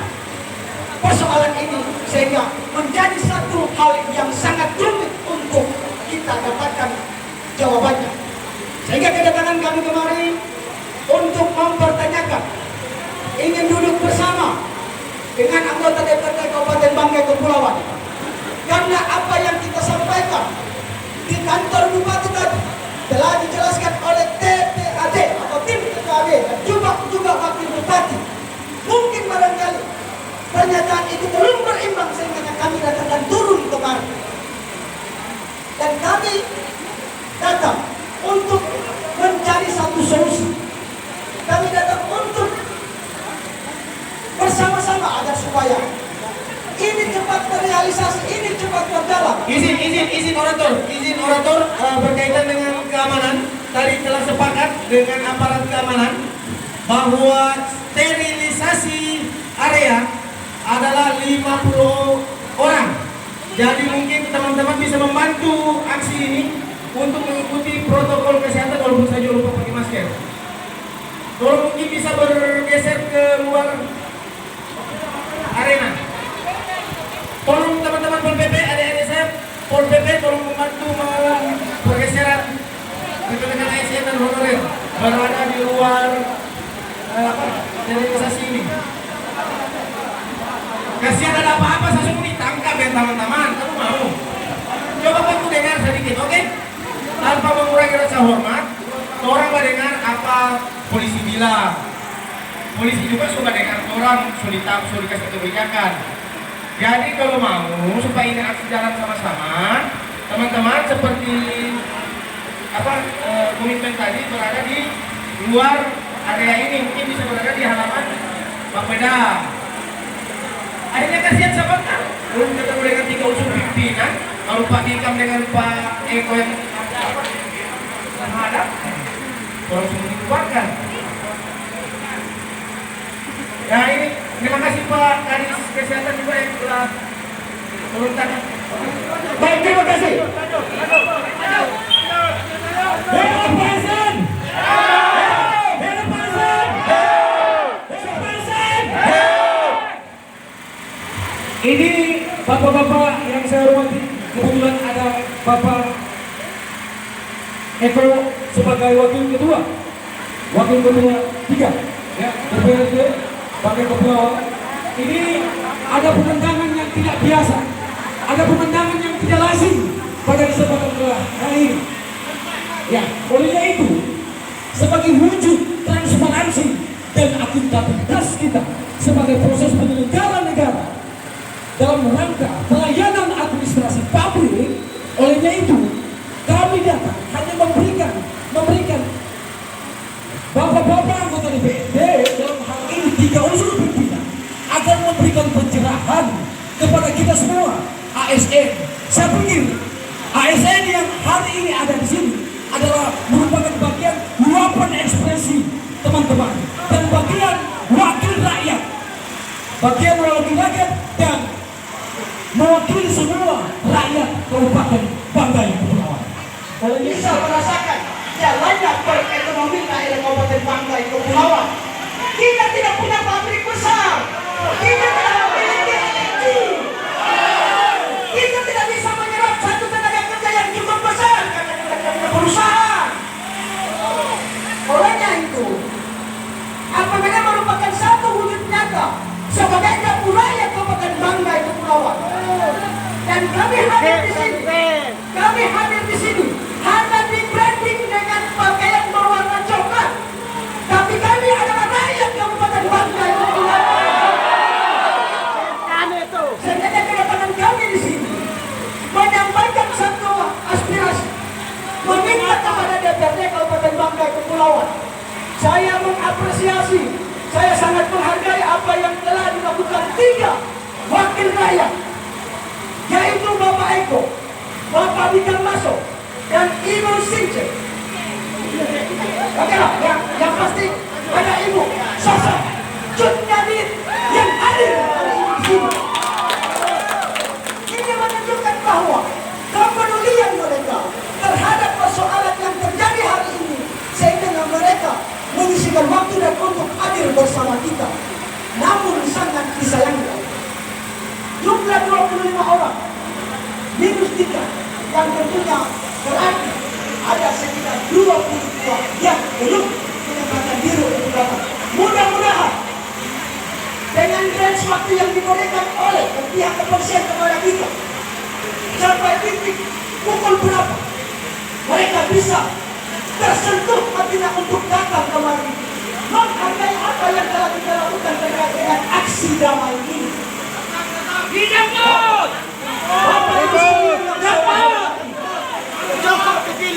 H: persoalan ini, sehingga menjadi satu hal yang sangat rumit untuk kita dapatkan jawabannya. Sehingga kedatangan kami kemari untuk mempertanyakan, ingin duduk bersama dengan anggota DPRD Kabupaten Banggai Kepulauan, karena apa yang kita sampaikan di kantor Bupati tadi telah dijelaskan oleh TPAD atau tim TPAD dan juga Wakil Bupati. Mungkin barangkali pernyataan itu belum berimbang sehingga kami datang dan turun kemari. Dan kami datang untuk mencari satu solusi. Kami datang untuk bersama-sama agar supaya ini cepat terrealisasi, ini cepat berjalan.
I: Izin orator berkaitan dengan keamanan. Tadi telah sepakat dengan aparat keamanan bahwa sterilisasi area adalah 50 orang. Jadi mungkin teman-teman bisa membantu aksi ini untuk mengikuti protokol kesehatan walaupun saja lupa pakai masker. Kalau mungkin bisa bergeser ke luar arena. berada di luar sterilisasi ini. Kasihan ada apa-apa langsung ditangkap ya teman-teman. Kamu mau? Coba kamu dengar sedikit, oke? Tanpa mengurangi rasa hormat, orang mendengar apa polisi bilang. Polisi juga suka dengar orang sudah dikasih kebijakan. Jadi kalau mau supaya ini aksi jalan sama-sama, teman-teman seperti komitmen tadi berada di luar area ini, mungkin bisa berada di halaman Bapeda. Akhirnya kasihan sebentar, belum ketemu dengan 3 unsur pimpinan, lalu Pak Dikam dengan Pak Eko yang menghadap, orang semua dikeluarkan. Ya ini, terima kasih Pak Kadis Kesehatan juga yang telah turun tangan.
B: Baik, terima kasih. Bela Presiden. Bela Presiden. Bela Presiden. Ini bapak-bapak yang saya hormati, kebetulan ada Bapak Eko sebagai wakil ketua 3 ya, DPRD Bagai Kepulauan. Ini ada pemandangan yang tidak biasa, ada pemandangan yang tidak lazim pada kesempatan kali ini. Ya, olehnya itu sebagai wujud transparansi dan akuntabilitas kita sebagai proses penyelenggara negara dalam rangka pelayanan administrasi publik, olehnya itu kami datang hanya memberikan bapak-bapak anggota DPRD dalam hal ini 3 unsur pimpinan agar memberikan pencerahan kepada kita semua ASN. Saya pikir ASN yang hari ini ada di sini adalah merupakan bagian luapan ekspresi teman-teman dan bagian wakil rakyat dan mewakili semua rakyat Kabupaten Banggai Kepulauan.
H: Bisa merasakan jalannya perekonomian daerah Kabupaten Banggai Kepulauan. Kita tidak punya pabrik besar, kita tidak memiliki LNG, kita tidak bisa menyerap satu tenaga kerja yang cukup besar karena kita tidak punya perusahaan. Olehnya itu, apabila merupakan satu wujud nyata sebagai dapur rakyat Kabupaten Banggai Kepulauan, dan kami hadir di sini hanya di branding dengan pakaian berwarna coklat, tapi kami adalah rakyat Kabupaten Banggai Kepulauan. Sengaja kedatangan kami di sini menyampaikan satu aspirasi, meminta kepada DPRD Kabupaten Banggai Kepulauan. Saya mengapresiasi, saya sangat menghargai apa yang telah dilakukan 3 wakil rakyat, yaitu Bapak Eko, Bapak Dikam Maso, dan Ibu Since. Oke lah, yang pasti ada Ibu sosok Cut Nyadin yang hadir hari ini di sini. Ini menunjukkan bahwa kepedulian mereka terhadap persoalan yang terjadi hari ini, sehingga mereka mengisikan waktu dan untuk hadir bersama kita. Namun sangat disayangkan, jumlah 25 orang minus 3 yang tentunya berarti ada sekitar 22 yang belum menyempatkan diri untuk datang. Mudah-mudahan dengan range waktu yang diberikan oleh pihak kepolisian kepada kita sampai titik pukul berapa mereka bisa tersentuh hatinya untuk datang kemari menghargai apa yang telah kita lakukan terkait dengan aksi damai ini.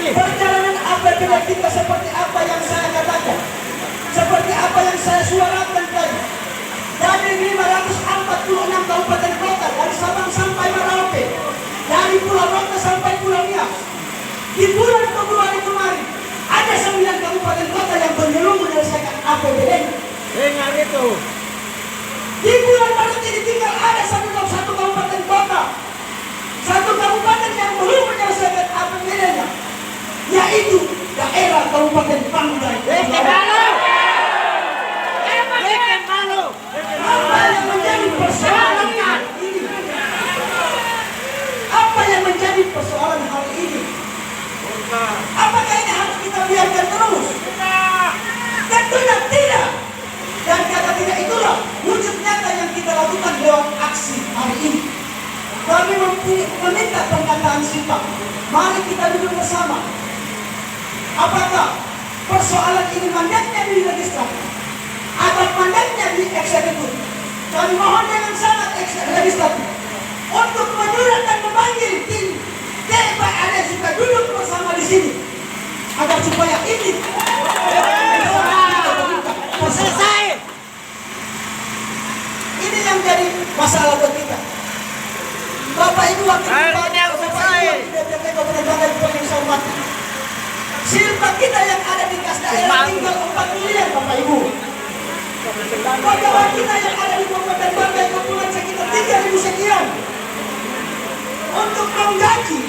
H: Perjalanan APBD kita seperti apa yang saya katakan, seperti apa yang saya suarakan tadi. Dari 546 kabupaten kota, dari Sabang sampai Merauke, dari Pulau Rote sampai Pulau Nias, di bulan Februari kemarin ada 9 kabupaten kota yang belum menyelesaikan APBD.
I: Dengar itu.
H: Di bulan Maret ini tinggal ada satu kabupaten kota, satu kabupaten yang belum menyelesaikan APBD-nya, yaitu daerah Kabupaten Banggai. Apa yang menjadi persoalan hari ini? Apa yang menjadi persoalan hari ini? Apakah ini harus kita biarkan terus? tentunya tidak. Dan kata tidak itulah wujud nyata yang kita lakukan lewat aksi hari ini. Kami meminta pernyataan sikap. Mari kita duduk bersama. Apakah persoalan ini mandatnya di legislatif atau mandatnya di eksekutif? Kami mohon dengan sangat legislatif untuk menyurat dan memanggil tim DPR yang sudah duduk bersama di sini agar supaya ini selesai. Ini yang jadi masalah buat kita. Bapak Ibu wakil bupati, Bapak Ibu DPRD Kabupaten Banggai yang saya hormati. Silpa kita yang ada di kas daerah tinggal 4 miliar Bapak Ibu. Pegawai kita yang ada di Kabupaten Banggai Kepulauan sekitar 3.000 sekian. Untuk menggaji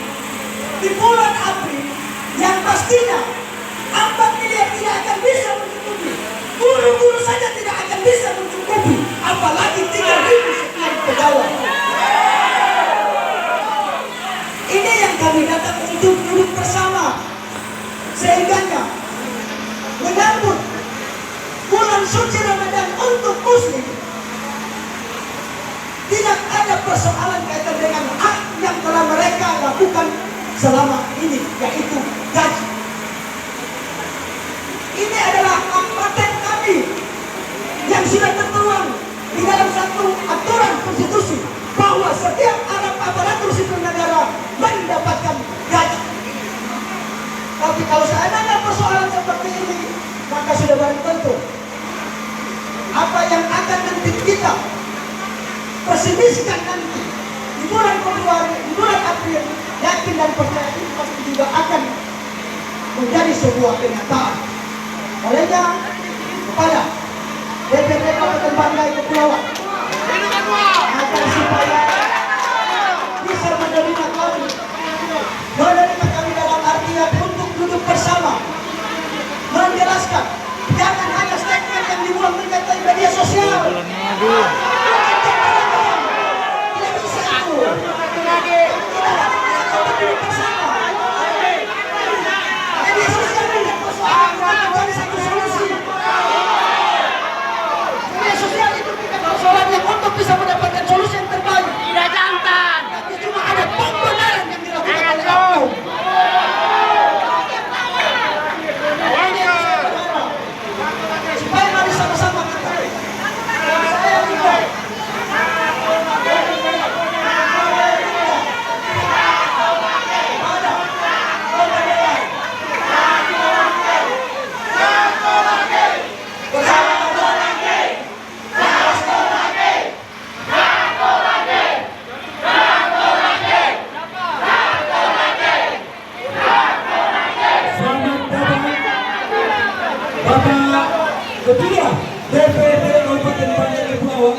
H: di bulan April yang pastinya 4 miliar tidak akan bisa mencukupi. Guru-guru saja tidak akan bisa mencukupi, apalagi 3.000 sekian pegawai. Ini yang kami datang untuk duduk bersama, sehingga menyambut bulan suci Ramadan untuk Muslim. Tidak ada persoalan kaitan dengan hak yang telah mereka lakukan selama ini, yaitu gaji. Ini adalah hak paten kami yang sudah tertuang di dalam satu aturan konstitusi bahwa setiap aparatur sipil negara mendapatkan gaji. Tapi kalau seandainya persoalan seperti ini, maka sudah barang tentu apa yang akan nanti kita pesimiskan nanti di bulan Februari, di bulan April, yakin dan percaya ini pasti juga akan menjadi sebuah kenyataan. Olehnya kepada DPRD Kabupaten Banggai Kepulauan agar supaya bisa menerima kami dalam artian untuk duduk bersama menjelaskan, jangan hanya statement yang dibuat di media sosial. Tidak bisa itu. Kita harus duduk bersama. Media sosial tidak persoalan mencari satu solusi. Media sosial itu tidak persoalan yang untuk bisa mendapatkan solusi yang terbaik. Tidak jantan. Tapi cuma ada pembenaran yang dilakukan oleh oknum. Supaya mari sama-sama kita. Saya minta
B: Ketua DPRD Kabupaten Banggai Kepulauan,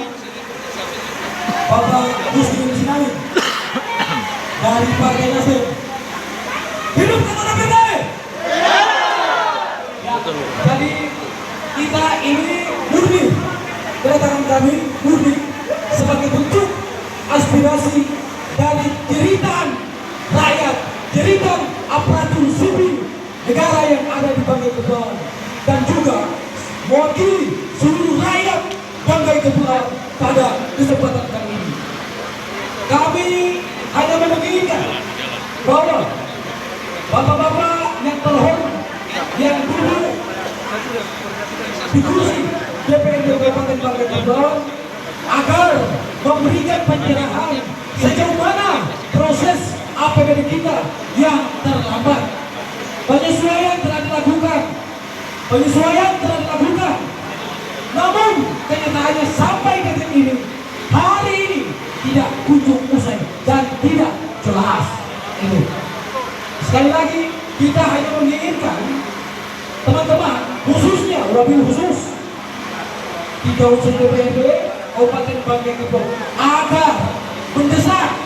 B: Bapak Muslim Sinali dari Partai Nasdem. Hidup kepada PT. Jadi kita ini murni, kedatangan kami murni sebagai bentuk aspirasi dari jeritan rakyat, jeritan aparatur sipil negara yang ada di Banggai Kepulauan, dan juga mewakili seluruh rakyat Banggai Kepulauan pada kesempatan kali ini. Kami hanya menginginkan bahwa bapak-bapak yang terhormat yang duduk di kursi DPRD Kabupaten Banggai Kepulauan agar memberikan pencerahan sejauh mana proses APBD kita yang terlambat. Penyesuaian telah dilakukan, namun kenyataannya sampai detik ini, hari ini tidak kunjung usai dan tidak jelas. Ini sekali lagi kita hanya menginginkan teman-teman, khususnya wabil khusus di Unsur DPRD Kabupaten Banggai Kepulauan agar mendesak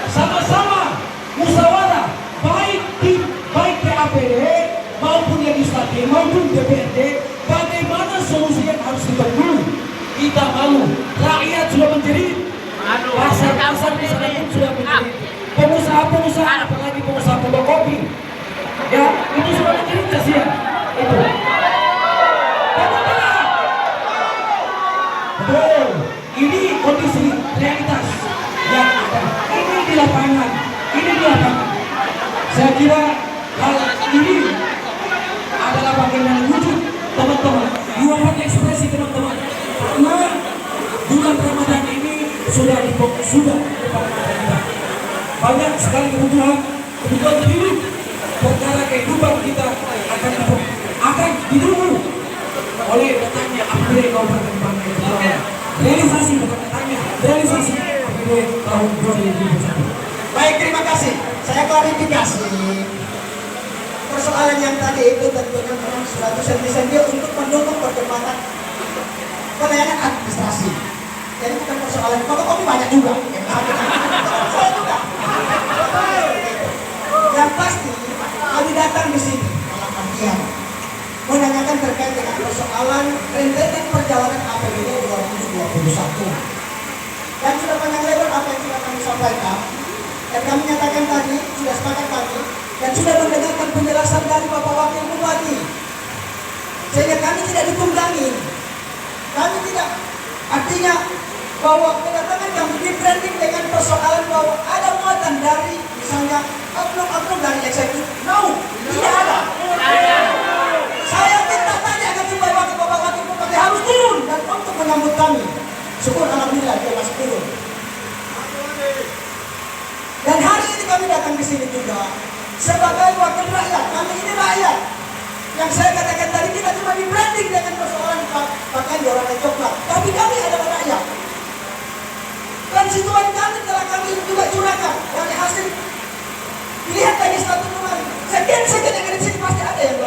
B: sama-sama musyawarah baik APD maupun legislatif maupun DPRD, bagaimana solusi yang harus kita dulu. Kita malu, rakyat sudah menjerit, pasar-pasar di sana pun sudah menjerit, pengusaha-pengusaha, apalagi pengusaha kopi, ya itu sudah menjerit kasihan. Itu sudah di depan mata kita. Banyak sekali kebutuhan hidup, perkara kehidupan kita akan didukung oleh datangnya APBD Kabupaten Bangka Belitung. Realisasi bukan datangnya, realisasi APBD tahun 2021.
H: Baik, terima kasih. Saya klarifikasi. Persoalan yang tadi itu tentunya memang suatu sendi-sendi untuk mendukung perkembangan pelayanan administrasi. Jadi bukan persoalan fotokopi banyak juga. Saya juga. Yang pasti kami datang di sini dalam artian menanyakan terkait dengan persoalan rentetan perjalanan APBD 2021. Dan sudah panjang lebar apa yang sudah kami sampaikan. Dan kami nyatakan tadi, sudah sepakat kami, dan sudah mendengarkan penjelasan dari Bapak Wakil Bupati. Sehingga kami tidak ditunggangi. Kami tidak, artinya bahwa kedatangan kami di branding dengan persoalan bahwa ada muatan dari misalnya oknum-oknum dari eksekutif. No, tidak ada. Saya minta tanya akan supaya Bapak Wakil Bupati harus turun dan untuk menyambut kami. Syukur alhamdulillah dia masih turun. Dan hari ini kami datang di sini juga sebagai wakil rakyat. Kami ini rakyat. Yang saya katakan tadi kita cuma di branding dengan persoalan pakaian warna coklat. Tapi kami adalah rakyat. Konstituen kami telah kami juga curahkan dari hasil pilihan legislatif kemarin. Sekian yang ada di sini pasti ada yang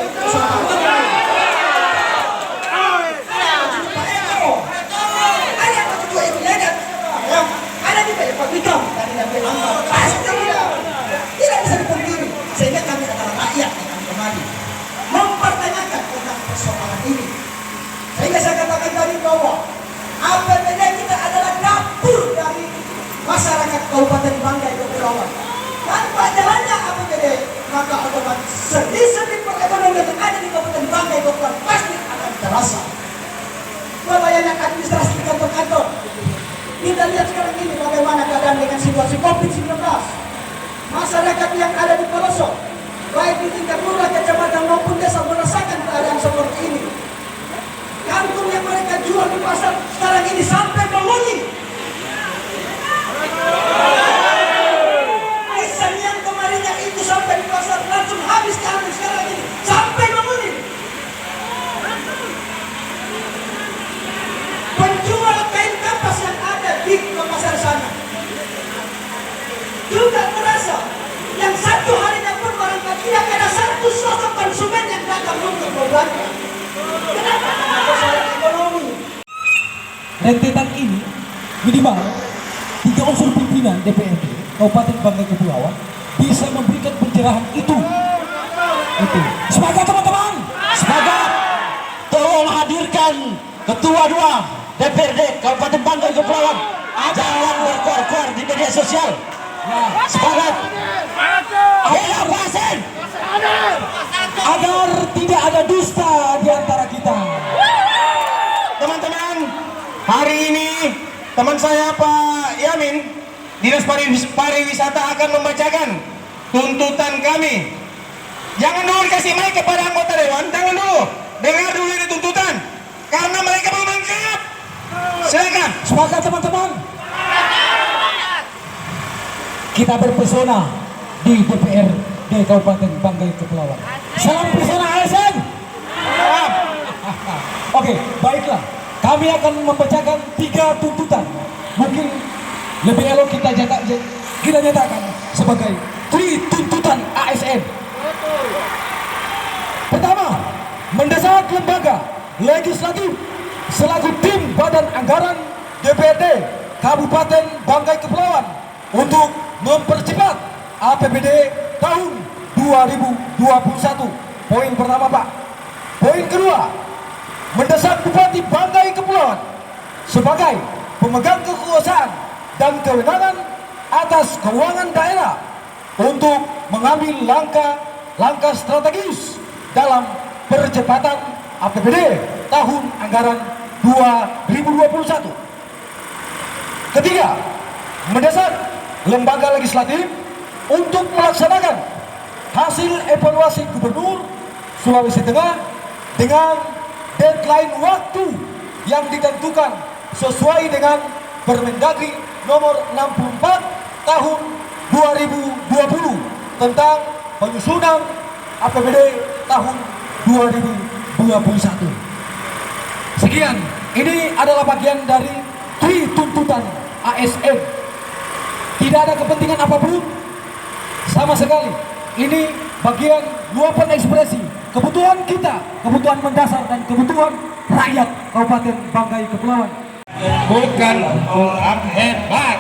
H: ada di Pak Wikam dari Dapil Ampar. Tidak bisa dipungkiri. Sehingga kami adalah rakyat yang kami kemari mempertanyakan tentang persoalan ini. Sehingga saya katakan tadi bahwa APBD kita adalah dapur dari masyarakat Kabupaten Bangka Kepulauan. Tanpa jalannya APBD, maka otomatis sendi-sendi perekonomian yang ada di Kabupaten Bangka Kepulauan pasti akan terasa. Pelayanan administrasi di kantor-kantor. Kita lihat sekarang ini bagaimana keadaan dengan situasi COVID-19. Masyarakat yang ada di pelosok, baik di tingkat lurah, kecamatan maupun desa merasakan keadaan seperti ini. Kangkung yang mereka jual di pasar sekarang ini sampai menguning. Pisang yang kemarinnya itu sampai di pasar langsung habis diambil sekarang ini sampai menguning. Penjual kain kapas yang ada di pasar sana juga merasa yang satu harinya pun barangkali tidak ada satu sosok konsumen yang datang untuk berbelanja. Kenapa? Karena persoalan ekonomi.
B: Rentetan ini minimal 3 unsur pimpinan DPRD Kabupaten Bangka Kepulauan bisa memberikan pencerahan itu. Sepakat teman-teman? Sepakat.
A: Tolong hadirkan ketua 2 DPRD Kabupaten Bangka Kepulauan. Jangan berkor-kor di media sosial. Sepakat. Ayo pasen.
B: Agar tidak ada dusta di antara kita.
I: Teman-teman, hari ini teman saya Pak Yamin, Dinas Pariwisata akan membacakan tuntutan kami. Jangan dulu dikasih mic kepada anggota dewan, jangan dulu. Dengar dulu ini tuntutan, karena mereka belum lengkap. Silakan.
B: Sepakat teman-teman. Kita berpesona di DPRD Kabupaten Bangka Kepulauan. Salam pesona ASN. Oke, baiklah. Kami akan membacakan 3 tuntutan. Mungkin lebih elok kita nyatakan sebagai 3 tuntutan ASN. Pertama, mendesak lembaga legislatif selaku tim Badan Anggaran DPRD Kabupaten Bangka Kepulauan untuk mempercepat APBD tahun 2021. Poin pertama, Pak. Poin kedua, mendesak Bupati Bangka Kepulauan sebagai pemegang kekuasaan dan kewenangan atas keuangan daerah untuk mengambil langkah strategis dalam percepatan APBD tahun anggaran 2021. Ketiga, mendesak lembaga legislatif untuk melaksanakan hasil evaluasi Gubernur Sulawesi Tengah dengan deadline waktu yang ditentukan sesuai dengan Permendagri
H: nomor 64 tahun 2020 tentang penyusunan APBD tahun 2021. Sekian, ini adalah bagian dari tuntutan ASN. Tidak ada kepentingan apapun sama sekali. Ini bagian luapan ekspresi kebutuhan kita, kebutuhan mendasar dan kebutuhan rakyat Kabupaten Banggai Kepulauan.
I: Bukan orang hebat.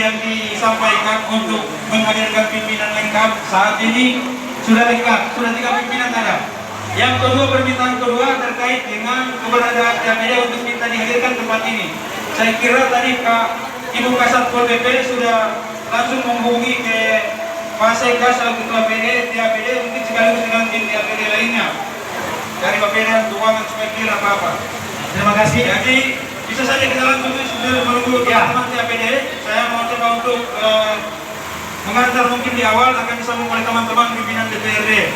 F: yang disampaikan untuk menghadirkan pimpinan lengkap saat ini sudah lengkap, sudah 3 pimpinan ada. Yang kedua, permintaan kedua terkait dengan keberadaan TAPD untuk kita dihadirkan tempat ini. Saya kira tadi Ibu Kasat Pol PP sudah langsung menghubungi ke Pak Sekda selaku Ketua TAPD mungkin sekaligus dengan tim TAPD lainnya dari Bapeda Keuangan supaya clear apa-apa. Terima kasih. Jadi bisa saja kita langsung menunggu teman-teman TAPD. Saya mau coba untuk mengantar mungkin di awal akan disambung oleh teman-teman pimpinan DPRD.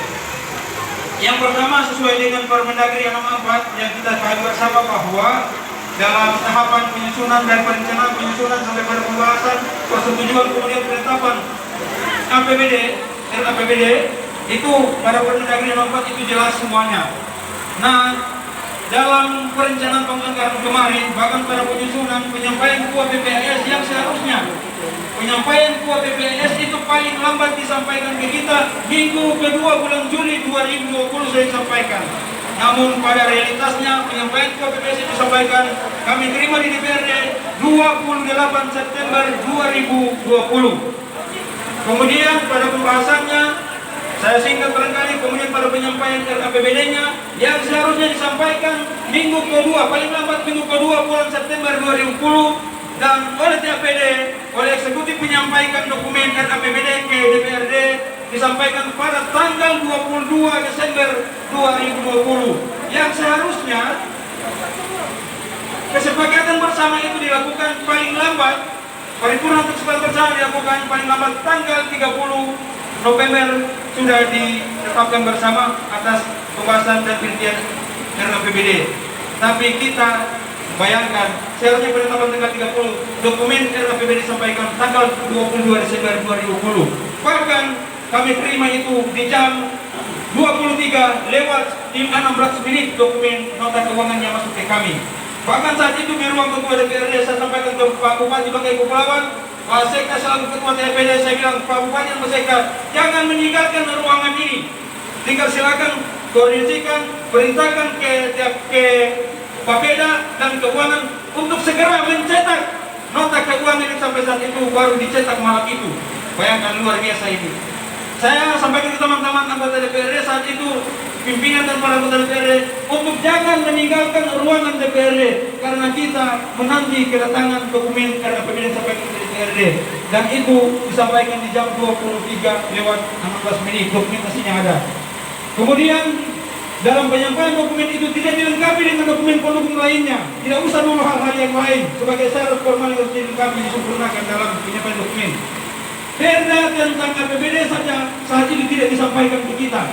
F: Yang pertama, sesuai dengan Permendagri yang nomor 4 yang kita bahas bersama bahwa dalam tahapan penyusunan dan perencanaan penyusunan sampai pada pembahasan persetujuan kemudian penetapan APBD dan APBD itu pada Permendagri yang nomor 4 itu jelas semuanya. Nah, dalam perencanaan penganggaran kemarin, bahkan pada penyusunan penyampaian KUA PPAS yang seharusnya penyampaian KUA PPAS itu paling lambat disampaikan ke kita minggu kedua bulan Juli 2020 saya sampaikan. Namun pada realitasnya penyampaian KUA PPAS itu disampaikan kami terima di DPRD 28 September 2020. Kemudian pada pembahasannya saya singkat barangkali, kemudian pada penyampaian APBD-nya yang seharusnya disampaikan minggu kedua, paling lambat minggu kedua bulan September 2010 dan oleh TAPD, oleh eksekutif menyampaikan dokumen APBD ke DPRD disampaikan pada tanggal 22 Desember 2020 yang seharusnya kesepakatan bersama itu dilakukan paling lambat, paripurna kesepakatan bersama dilakukan paling lambat tanggal 30 November sudah ditetapkan bersama atas pembahasan dan penelitian RAPBD. Tapi kita
I: Bayangkan, seharusnya penetapan tanggal 30 dokumen RAPBD disampaikan tanggal 22 Desember 2020. Bahkan kami terima itu di jam 23 lewat 16 menit dokumen nota keuangannya masuk ke kami. Bahkan saat itu di ruang ketua DPRD saya sampaikan ke Pak Bupati Banggai Kepulauan, Pak Sekda selaku ketua DPRD, saya bilang Pak Bupati dan Pak Sekda jangan meninggalkan ruangan ini. Tinggal silakan koordinasikan, perintahkan ke Bapeda dan keuangan untuk segera mencetak nota keuangan yang sampai saat itu baru dicetak malam itu. Bayangkan luar biasa ini. Saya sampaikan ke teman-teman anggota DPRD saat itu, pimpinan dan para anggota DPRD untuk jangan meninggalkan ruangan DPRD karena kita menanti kedatangan dokumen RAPBD yang disampaikan ke DPRD, dan itu disampaikan di jam 23 lewat 16 menit, dokumentasinya ada. Kemudian dalam penyampaian dokumen itu tidak dilengkapi dengan dokumen pendukung lainnya. Tidak usah dulu hal-hal yang lain sebagai syarat formal yang harus dilengkapi disempurnakan dalam penyampaian dokumen. Perda tentang APBD saja saat ini tidak disampaikan ke kita.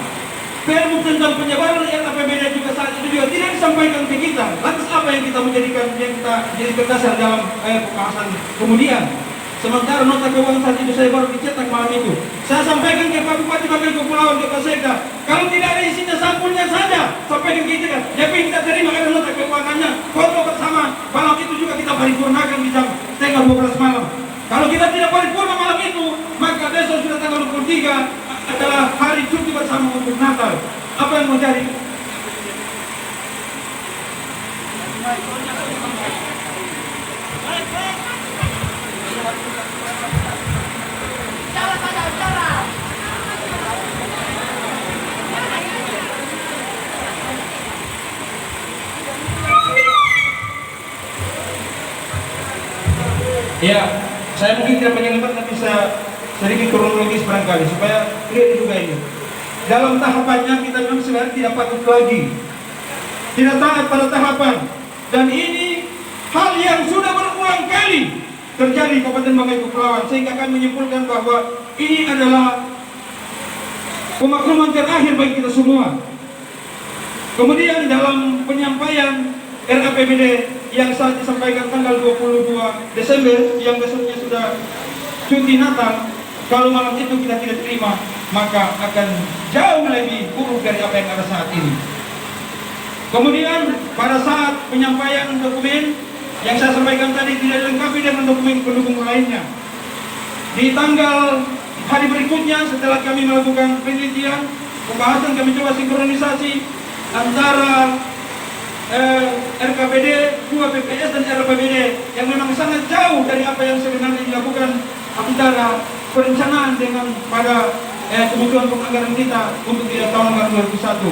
I: Perda tentang penyebaran RAPBD juga saat itu juga tidak disampaikan ke kita. Lantas apa yang kita menjadikan dasar dalam pembahasan kemudian? Sementara nota keuangan saat itu saya baru dicetak malam itu. Saya sampaikan ke Pak Bupati Banggai Kepulauan, ke Pak Sekda, kalau tidak ada isinya sampulnya saja sampaikan ke kita. Tapi kita terima ada nota keuangannya, foto bersama. Malam itu juga kita paripurnakan di jam tanggal 12 malam. Kalau kita tidak paripurna malam itu, maka besok sudah tanggal 23 adalah hari cuti bersama untuk Natal. Apa yang mau jadi? Ya, saya mungkin tidak panjang lebar, tapi bisa sedikit kronologis barangkali supaya clear juga ini. Dalam tahapannya kita memang sebenarnya tidak patut lagi, tidak taat pada tahapan, dan ini hal yang sudah berulang kali terjadi di Kabupaten Banggai Kepulauan, sehingga kami menyimpulkan bahwa ini adalah pemakluman terakhir bagi kita semua. Kemudian dalam penyampaian RAPBD yang saat disampaikan tanggal 22 Desember yang besoknya sudah cuti Natal, kalau malam itu kita tidak terima, maka akan jauh lebih buruk dari apa yang ada saat ini. Kemudian pada saat penyampaian dokumen yang saya sampaikan tadi tidak dilengkapi dengan dokumen pendukung lainnya. Di tanggal hari berikutnya setelah kami melakukan penelitian, pembahasan, kami coba sinkronisasi antara RKPD, 2 BPS dan RAPBD yang memang sangat jauh dari apa yang sebenarnya dilakukan antara perencanaan dengan pada kebutuhan penganggaran kita untuk di tahun 2021.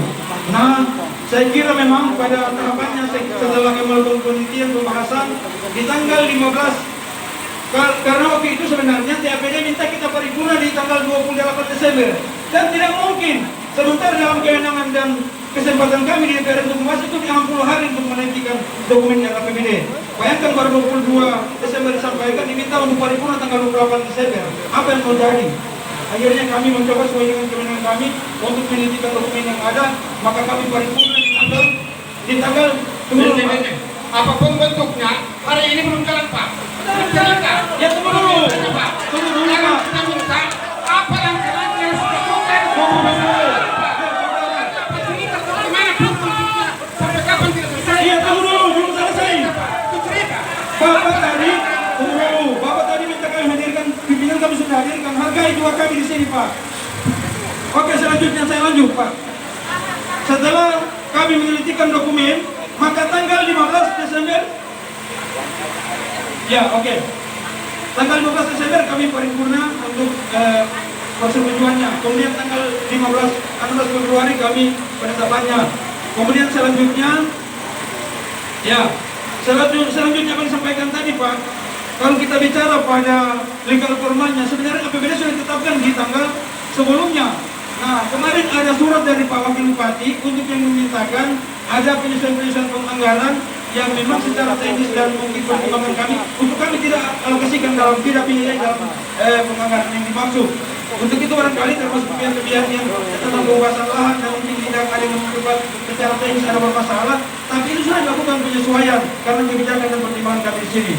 I: Nah, saya kira memang pada tahapannya setelah kami melakukan penelitian pembahasan di tanggal 15, karena waktu itu sebenarnya TAPD minta kita paripurna di tanggal 28 Desember, dan tidak mungkin sementara dalam kewenangan dan kesempatan kami di DPR untuk membahas itu 60 hari untuk menantikan dokumen RAPBD. Bayangkan baru 22 Desember disampaikan, diminta untuk paripurna tanggal 28 Desember. Apa yang mau jadi? Akhirnya kami mencoba sesuai dengan kewenangan kami untuk menelitikan dokumen yang ada, maka kami paripurna di tanggal
F: Apapun bentuknya, hari ini belum jalan Pak. Belum jalan Pak.
I: Ya tunggu dulu.
F: Pak.
I: Tunggu dulu
F: Jangan
I: Pak.
F: kita minta apa yang jalannya harus dilakukan. Sampai kapan tidak selesai?
I: Iya tunggu dulu, belum selesai. Bapak tadi, tunggu dulu. Bapak tadi minta kami hadirkan, pimpinan kami sudah hadirkan. Hargai juga kami di sini Pak. Oke, selanjutnya saya lanjut Pak. Setelah kami menelitikan dokumen, maka tanggal 15 Desember, ya oke, tanggal 15 Desember kami paripurna untuk persetujuannya. Kemudian tanggal 16 Februari kami penetapannya. Kemudian selanjutnya, ya selanjutnya kami sampaikan tadi Pak, kalau kita bicara pada legal formalnya, sebenarnya APBD sudah ditetapkan di tanggal sebelumnya. Nah, kemarin ada surat dari Pak Wakil Bupati untuk yang memintakan ada penyesuaian penganggaran yang memang secara teknis dan mungkin pertimbangan kami untuk kami tidak alokasikan dalam, tidak pindah dalam penganggaran yang dimaksud. Untuk itu barangkali termasuk pihak-pihak yang tentang pembahasan lahan dan mungkin di tidak ada yang membuat secara teknis ada bermasalah, tapi itu sudah dilakukan penyesuaian karena kebijakan dan pertimbangan kami di sini.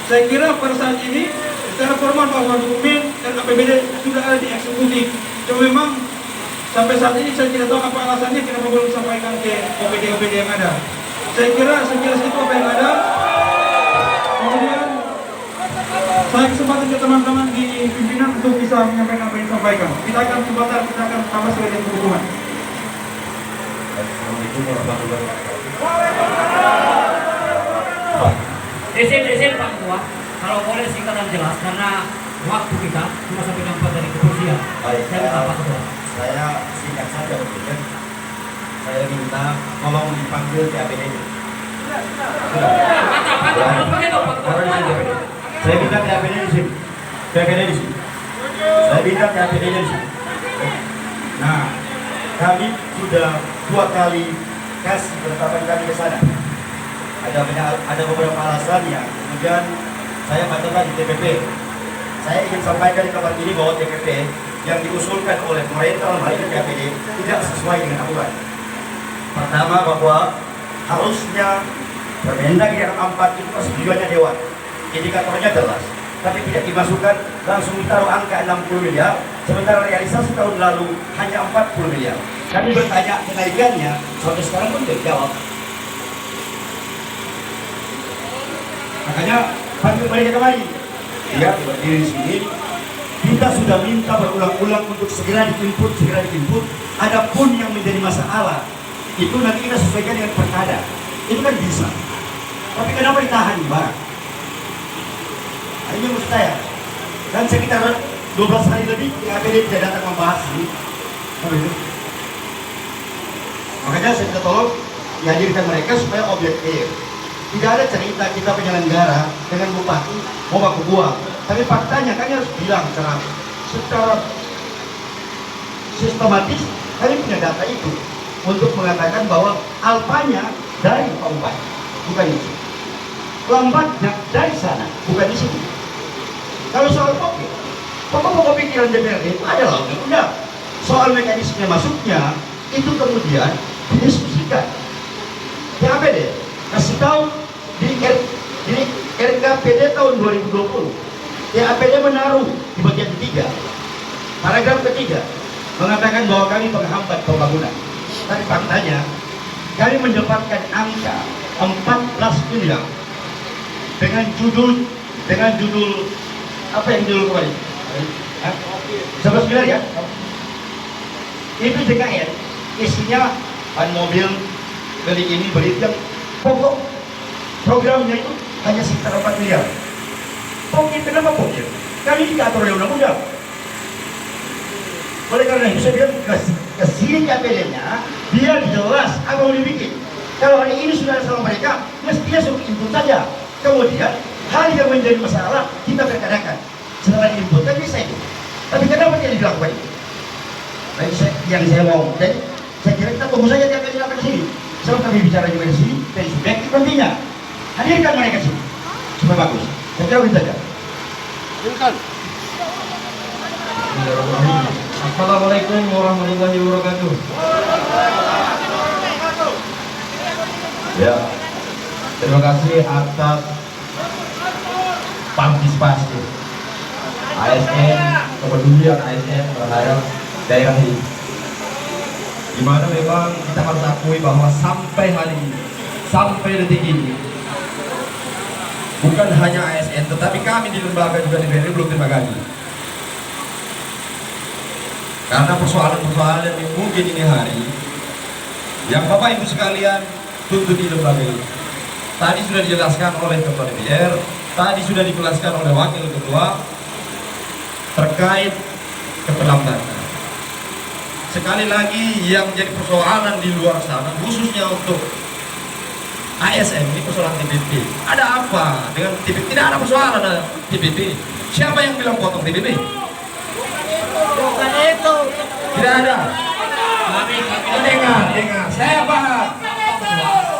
I: Saya kira pada saat ini secara formal bahwa dokumen dan APBD sudah ada di eksekutif. Cuma memang sampai saat ini saya tidak tahu apa alasannya kenapa belum disampaikan ke OPD yang ada. Saya kira sekilas itu apa yang ada. Kemudian saya kesempatan ke teman-teman di pimpinan untuk bisa menyampaikan apa yang disampaikan. Kita akan kesempatan, kita akan tambah sebagai dukungan.
E: Assalamualaikum warahmatullahi wabarakatuh.
J: Izin Pak Ketua, kalau boleh singkat dan jelas karena waktu kita cuma sampai 4 dari kepolisian.
K: Baik,
J: Saya minta Pak Ketua.
K: saya singkat saja mungkin. Saya minta tolong dipanggil ke APD. Saya minta ke APD di sini. Ke APD di sini. Saya minta ke APD di sini. Nah, kami sudah 2 kali kasih penetapan kami ke sana. Ada beberapa alasan yang kemudian saya bacakan di TPP. Saya ingin sampaikan di tempat ini bahwa TPP yang diusulkan oleh pemerintah melalui KPD tidak sesuai dengan aturan. Pertama, bahwa harusnya Permendag yang 4 itu persetujuannya Dewan. Indikatornya jelas, tapi tidak dimasukkan, langsung ditaruh angka 60 miliar, sementara realisasi tahun lalu hanya 40 miliar. Kami bertanya kenaikannya, sampai sekarang pun tidak dijawab. Makanya panggil mereka kembali. Dia berdiri di sini. Kita sudah minta berulang-ulang untuk segera diinput. Adapun yang menjadi masalah itu nanti kita sesuaikan dengan perkada. Itu kan bisa. Tapi kenapa ditahan barang? Ini maksud saya. Dan sekitar 12 hari lebih APD tidak datang membahas ini. Makanya saya minta tolong dihadirkan mereka supaya objektif. Tidak ada cerita kita penyelenggara dengan bupati mau baku buang. Tapi faktanya kami harus bilang secara sistematis kami punya data itu untuk mengatakan bahwa alfanya dari Pak Bupati, bukan di sini. Lambatnya dari sana, bukan di sini. Kalau soal pokok pikiran DPRD itu adalah undang-undang. Soal mekanisme masuknya itu kemudian didiskusikan. Ya APD kasih tahu di RKPD tahun 2020. Ya APD menaruh di bagian ketiga, paragraf ketiga mengatakan bahwa kami penghambat pembangunan. Tapi faktanya kami mendapatkan angka 14 miliar dengan judul apa yang judul kemarin? 11 miliar ya? Itu JKN isinya ban mobil, beli ini, beli itu, yang pokok programnya itu hanya sekitar 4 miliar. Pokoknya kenapa pokoknya? Kami tidak atur oleh undang-undang. Oleh karena itu saya bilang kesini APD-nya biar jelas apa mau dibikin. Kalau hari ini sudah sama mereka, mestinya suruh input saja. Kemudian hal yang menjadi masalah kita perkadakan. Setelah input kan bisa itu. Tapi kenapa tidak dilakukan itu? Nah, yang saya mau. Jadi saya kira kita tunggu saja dia akan dilakukan di sini. Sebab kami bicara juga di sini dari subjektif nantinya. Hadirkan mereka sini supaya bagus. Saya kira begitu saja.
H: Silakan.
B: Assalamualaikum warahmatullahi wabarakatuh.
K: Ya, terima kasih atas partisipasi ASN, kepedulian ASN terhadap daerah ini. Di mana memang kita harus akui bahwa sampai hari ini, sampai detik ini, bukan hanya ASN, tetapi kami di lembaga juga di BRI belum terima gaji. Karena persoalan-persoalan yang mungkin ini hari, yang Bapak Ibu sekalian tuntut di lembaga ini. Tadi sudah dijelaskan oleh Ketua DPR, tadi sudah dijelaskan oleh Wakil Ketua terkait keterlambatan. Sekali lagi yang menjadi persoalan di luar sana, khususnya untuk ASN ini persoalan TPP. Ada apa dengan TPP? Tidak ada persoalan TPP. Siapa yang bilang potong TPP?
H: Bukan itu.
K: Tidak ada.
J: Kami
K: Dengar, saya paham.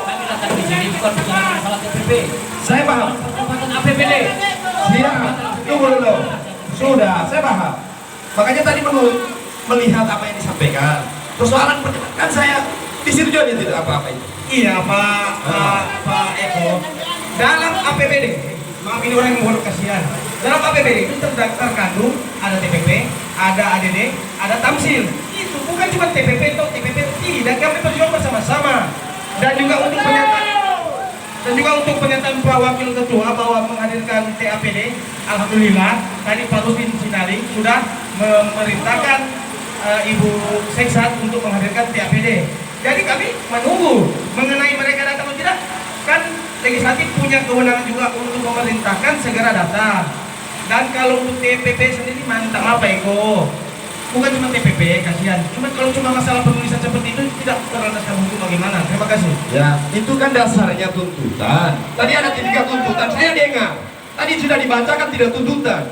J: kami datang di sini bukan bicara masalah TPP.
K: Saya paham.
J: Pendapatan APBD.
K: Siap, tunggu dulu. Sudah, saya paham. Makanya tadi melihat apa yang disampaikan. persoalan kan saya di situ juga tidak apa-apa itu.
I: Iya Pak Eko, dalam APBD, maaf ini orang yang bodoh kasihan. Dalam APBD itu terkandung ada TPP, ada ADD, ada tamsil. Itu bukan cuma TPP atau TPP, tidak, kami berjuang bersama-sama. Dan juga untuk pernyataan Pak Wakil Ketua bahwa menghadirkan TAPD, alhamdulillah tadi Pak Rustin Sinari sudah memerintahkan Ibu Seksat untuk menghadirkan TAPD. Jadi kami menunggu mengenai mereka datang atau tidak. Kan legislatif punya kewenangan juga untuk memerintahkan segera datang. Dan kalau untuk TPP sendiri minta maaf Pak Eko, bukan cuma TPP, kasihan. Kalau cuma masalah penulisan seperti itu tidak terlandaskan hukum bagaimana? Terima kasih.
K: Ya, itu kan dasarnya tuntutan. Tadi ada 3 tuntutan, saya dengar. Tadi sudah dibacakan tidak tuntutan.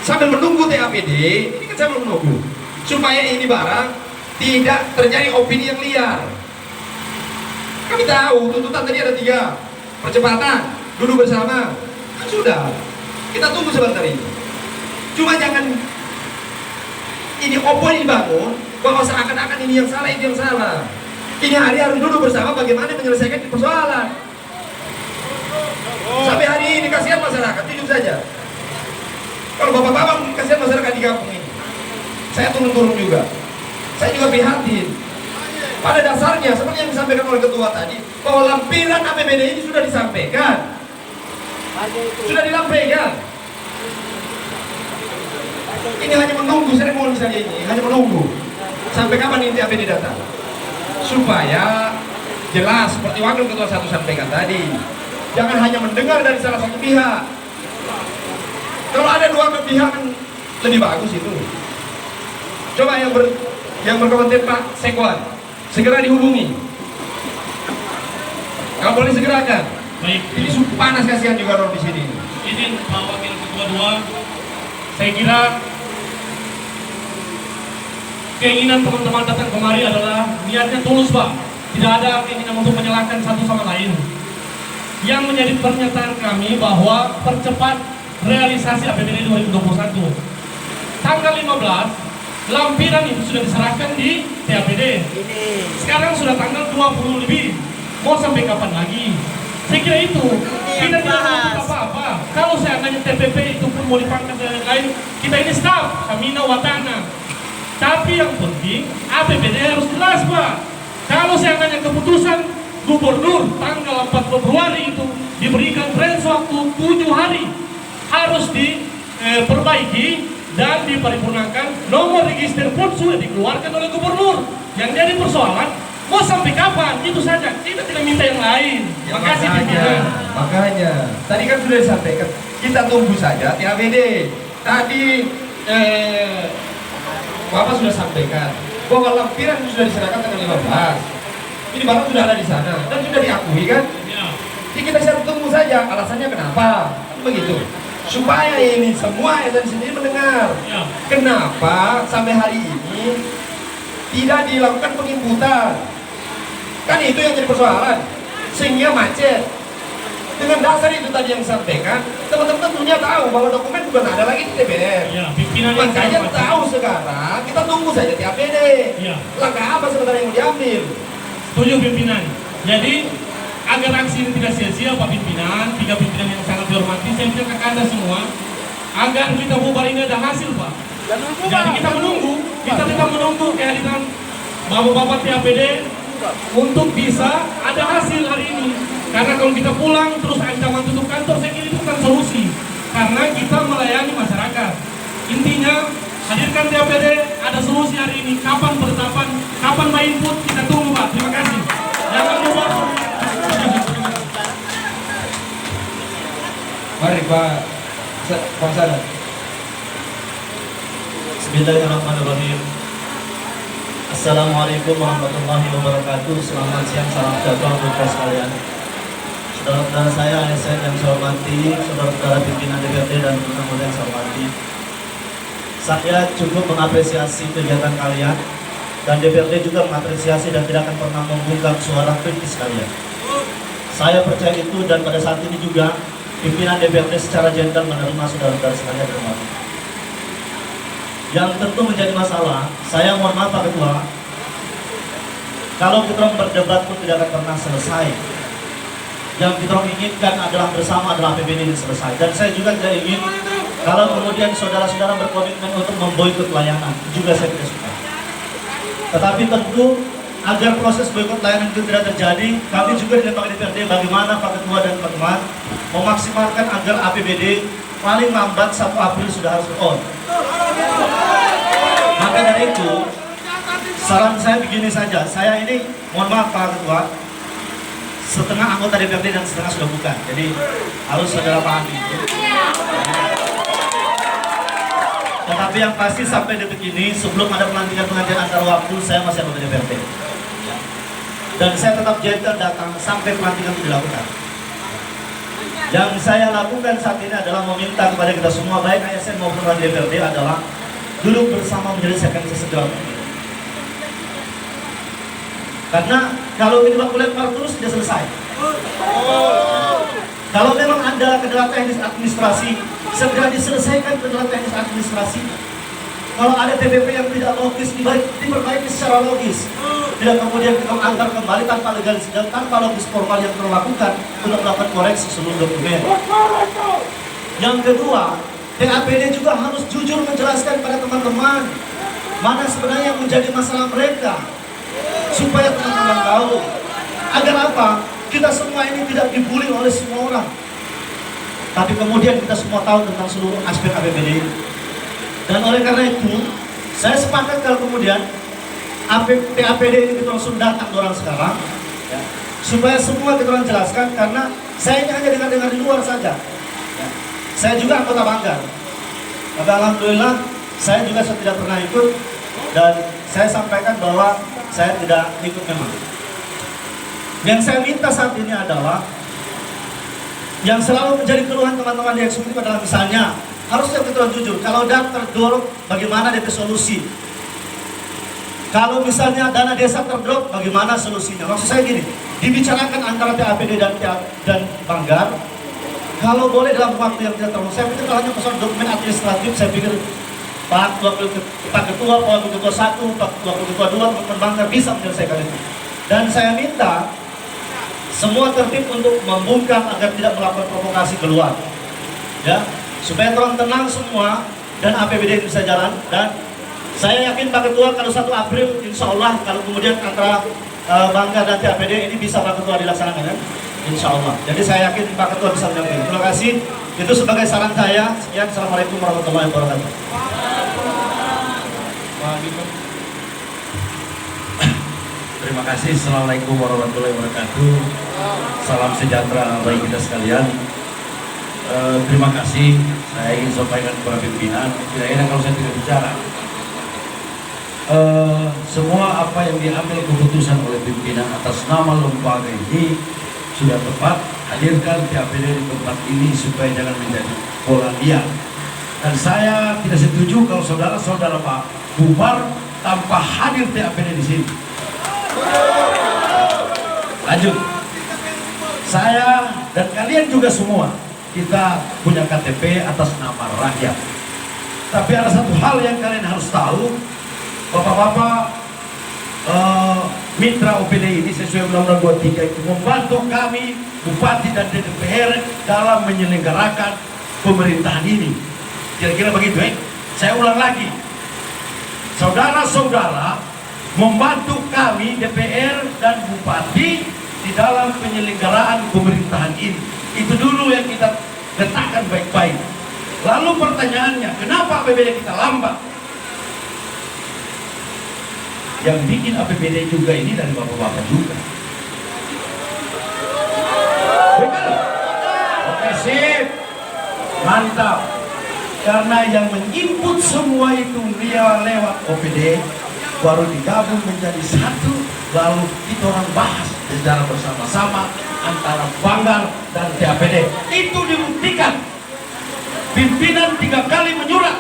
K: Sambil menunggu TAPD, ini kan saya belum menunggu. Supaya ini barang tidak terjadi opini yang liar. Kami tahu tuntutan tadi ada 3. Percepatan, duduk bersama. Kan sudah. Kita tunggu sebentar ini. Cuma jangan ini opini dibangun bahwa seakan-akan ini yang salah, itu yang salah. Ini hari harus duduk bersama bagaimana menyelesaikan persoalan. Sampai hari ini kasihan masyarakat, jujur saja. Kalau bapak-bapak kasihan masyarakat di kampung ini, saya turun-turun juga. Saya juga prihatin. Pada dasarnya, seperti yang disampaikan oleh ketua tadi, bahwa lampiran APBD ini sudah disampaikan. Sudah dilampaikan. Ini hanya menunggu, saya mohon saja ini, hanya menunggu. Sampai kapan ini APBD datang? Supaya jelas, seperti Wakil Ketua 1 sampaikan tadi. Jangan hanya mendengar dari salah satu pihak. Kalau ada 2 pihak kan lebih bagus itu. Coba yang berkomentar Pak Sekwan, segera dihubungi. Kalau boleh segerakan.
E: Baik.
K: Ini panas kasihan juga orang di sini.
E: Izin Pak Wakil Ketua 2, saya kira keinginan teman-teman datang kemari adalah niatnya tulus Pak. Tidak ada keinginan untuk menyalahkan satu sama lain. Yang menjadi pernyataan kami bahwa percepat realisasi APBD 2021. Tanggal 15, lampiran itu sudah diserahkan di TAPD. Sekarang sudah tanggal 20 lebih. Mau sampai kapan lagi? Saya kira itu kita tidak menuntut apa-apa. Kalau seandainya TPP itu pun mau dipangkas dan lain-lain, kita ini staff, Kamina Watana. Tapi yang penting APBD harus jelas Pak. Kalau seandainya keputusan Gubernur tanggal 4 Februari itu diberikan range waktu 7 hari harus diperbaiki dan diparipurnakan, nomor register pun sudah dikeluarkan oleh Gubernur. Yang jadi persoalan mau sampai kapan? Itu saja. Kita tidak minta yang lain.
K: Ya,
E: makasih pimpinan.
K: Makanya tadi kan sudah disampaikan, kita tunggu saja TAPD. Tadi Bapak sudah sampaikan bahwa lampiran sudah diserahkan tanggal 15. Ini barang sudah ada di sana dan sudah diakui kan?
E: Ya.
K: Jadi kita harus tunggu saja. Alasannya kenapa? Begitu. Supaya ini semua yang sendiri mendengar.
E: Ya.
K: Kenapa sampai hari ini tidak dilakukan penginputan? Kan itu yang jadi persoalan. Sehingga macet. Dengan dasar itu tadi yang disampaikan, teman-teman tentunya tahu bahwa dokumen bukan ada lagi di DPR.
E: Ya, pimpinan yang
K: Makanya
E: saya
K: tahu sekarang, kita tunggu saja TAPD.
E: Ya.
K: Langkah apa sebenarnya yang mau diambil?
E: Setuju pimpinan. Jadi agar aksi ini tidak sia-sia Pak Pimpinan, 3 pimpinan yang sangat dihormati, saya minta ke Anda semua agar kita bubar ini ada hasil Pak. Jadi kita menunggu kehadiran bapak-bapak TAPD untuk bisa ada hasil hari ini. Karena kalau kita pulang terus ancaman tutup kantor, saya kira itu bukan solusi. Karena kita melayani masyarakat. Intinya hadirkan TAPD, ada solusi hari ini. Kapan penetapan, kapan main input, kita tunggu Pak. Terima kasih. Jangan lupa.
K: Mari Pak Sana.
L: Bismillahirrahmanirrahim. Assalamualaikum warahmatullahi wabarakatuh. Selamat siang, salam sejahtera untuk kita sekalian. Saudara-saudara saya, ASN yang saya hormati, saudara-saudara pimpinan DPRD dan teman-teman yang saya hormati. Saya cukup mengapresiasi kegiatan kalian dan DPRD juga mengapresiasi dan tidak akan pernah membungkam suara kritis kalian. Saya percaya itu dan pada saat ini juga pimpinan DPRD secara gentle menerima saudara-saudara sekalian hormati. Yang tentu menjadi masalah, saya mohon maaf Pak Ketua, Kalau kita orang berdebat pun tidak akan pernah selesai. Yang kita orang inginkan adalah bersama adalah APBD ini selesai. Dan saya juga tidak ingin kalau kemudian saudara-saudara berkomitmen untuk memboikot layanan, juga saya tidak suka. Tetapi tentu agar proses boikot layanan itu tidak terjadi, kami juga di lembaga DPRD bagaimana Pak Ketua dan teman-teman memaksimalkan agar APBD paling lambat 1 April sudah harus on. Maka dari itu, saran saya begini saja, saya ini mohon maaf Pak Ketua, setengah anggota DPRD dan setengah sudah bukan, jadi harus saudara pahami itu. Tetapi yang pasti sampai detik ini, sebelum ada pelantikan antar waktu, saya masih anggota DPRD. Dan saya tetap gentle datang sampai pelantikan itu dilakukan. Yang saya lakukan saat ini adalah meminta kepada kita semua, baik ASN maupun DPRD, adalah duduk bersama menyelesaikan sesegera mungkin. Karena kalau ini lebar terus tidak selesai. Kalau memang ada kendala teknis administrasi, segera diselesaikan kendala teknis administrasi. Kalau ada TPP yang tidak logis, diperbaiki secara logis. Tidak kemudian kita antar kembali tanpa legalisasi dan tanpa logis formal yang terlakukan untuk melakukan koreksi seluruh dokumen. Yang kedua, TAPD juga harus jujur menjelaskan pada teman-teman mana sebenarnya yang menjadi masalah mereka, supaya teman-teman tahu. Agar apa? Kita semua ini tidak dibully oleh semua orang, tapi kemudian kita semua tahu tentang seluruh aspek APBD ini. Dan oleh karena itu, saya sepakat kalau kemudian TAPD ini kita langsung datang orang sekarang, ya, supaya semua kita orang jelaskan, karena saya ini hanya dengar-dengar di luar saja. Ya. Saya juga anggota Banggar, tapi alhamdulillah saya juga tidak pernah ikut, dan saya sampaikan bahwa saya tidak ikut memang. Yang saya minta saat ini adalah, yang selalu menjadi keluhan teman-teman di eksekutif adalah misalnya, harusnya kita jujur, kalau dana terdorong bagaimana DP solusi? Kalau misalnya dana desa terdrop, bagaimana solusinya? Maksud saya gini, dibicarakan antara TAPD dan Banggar, kalau boleh dalam waktu yang tidak terlalu, saya pikir kalau hanya persoalan dokumen administratif, saya pikir Pak Ketua, Pak Ketua 1, Pak Ketua 2, teman-teman Banggar bisa menyelesaikan itu. Dan saya minta semua tertib untuk membungkam agar tidak melakukan provokasi keluar, ya, supaya orang tenang semua dan APBD bisa jalan. Dan saya yakin Pak Ketua kalau 1 April insya Allah kalau kemudian antara Banggar dan TAPD ini bisa Pak Ketua dilaksanakan, kan? Insya Allah. Jadi saya yakin Pak Ketua bisa menyampaikan. Terima kasih. Itu sebagai saran saya. Sekian. Assalamualaikum warahmatullahi wabarakatuh.
K: Terima kasih. Assalamualaikum warahmatullahi wabarakatuh. Salam sejahtera bagi kita sekalian. Terima kasih. Saya ingin sampaikan kepada pimpinan. Tidak enak kalau saya tidak bicara. Semua apa yang diambil keputusan oleh pimpinan atas nama lembaga ini sudah tepat. Hadirkan TAPD di tempat ini supaya jangan menjadi bola liar. Dan saya tidak setuju kalau saudara-saudara Pak bubar tanpa hadir TAPD di sini. Lanjut. Saya dan kalian juga semua, kita punya KTP atas nama rakyat. Tapi ada satu hal yang kalian harus tahu, Bapak-bapak mitra OPD ini sesuai Undang-Undang 23 itu membantu kami, Bupati dan DPR dalam menyelenggarakan pemerintahan ini. Kira-kira begitu, Saya ulang lagi. Saudara-saudara membantu kami, DPR dan Bupati di dalam penyelenggaraan pemerintahan ini. Itu dulu yang kita letakkan baik-baik. Lalu pertanyaannya, kenapa APBD kita lambat? Yang bikin APBD juga ini dari bapak-bapak juga. Betul? Oke, sip. Mantap. Karena yang menginput semua itu dia lewat OPD, baru digabung menjadi satu, lalu kita orang bahas secara bersama-sama antara Banggar dan TAPD. Itu dibuktikan. Pimpinan 3 kali menyurat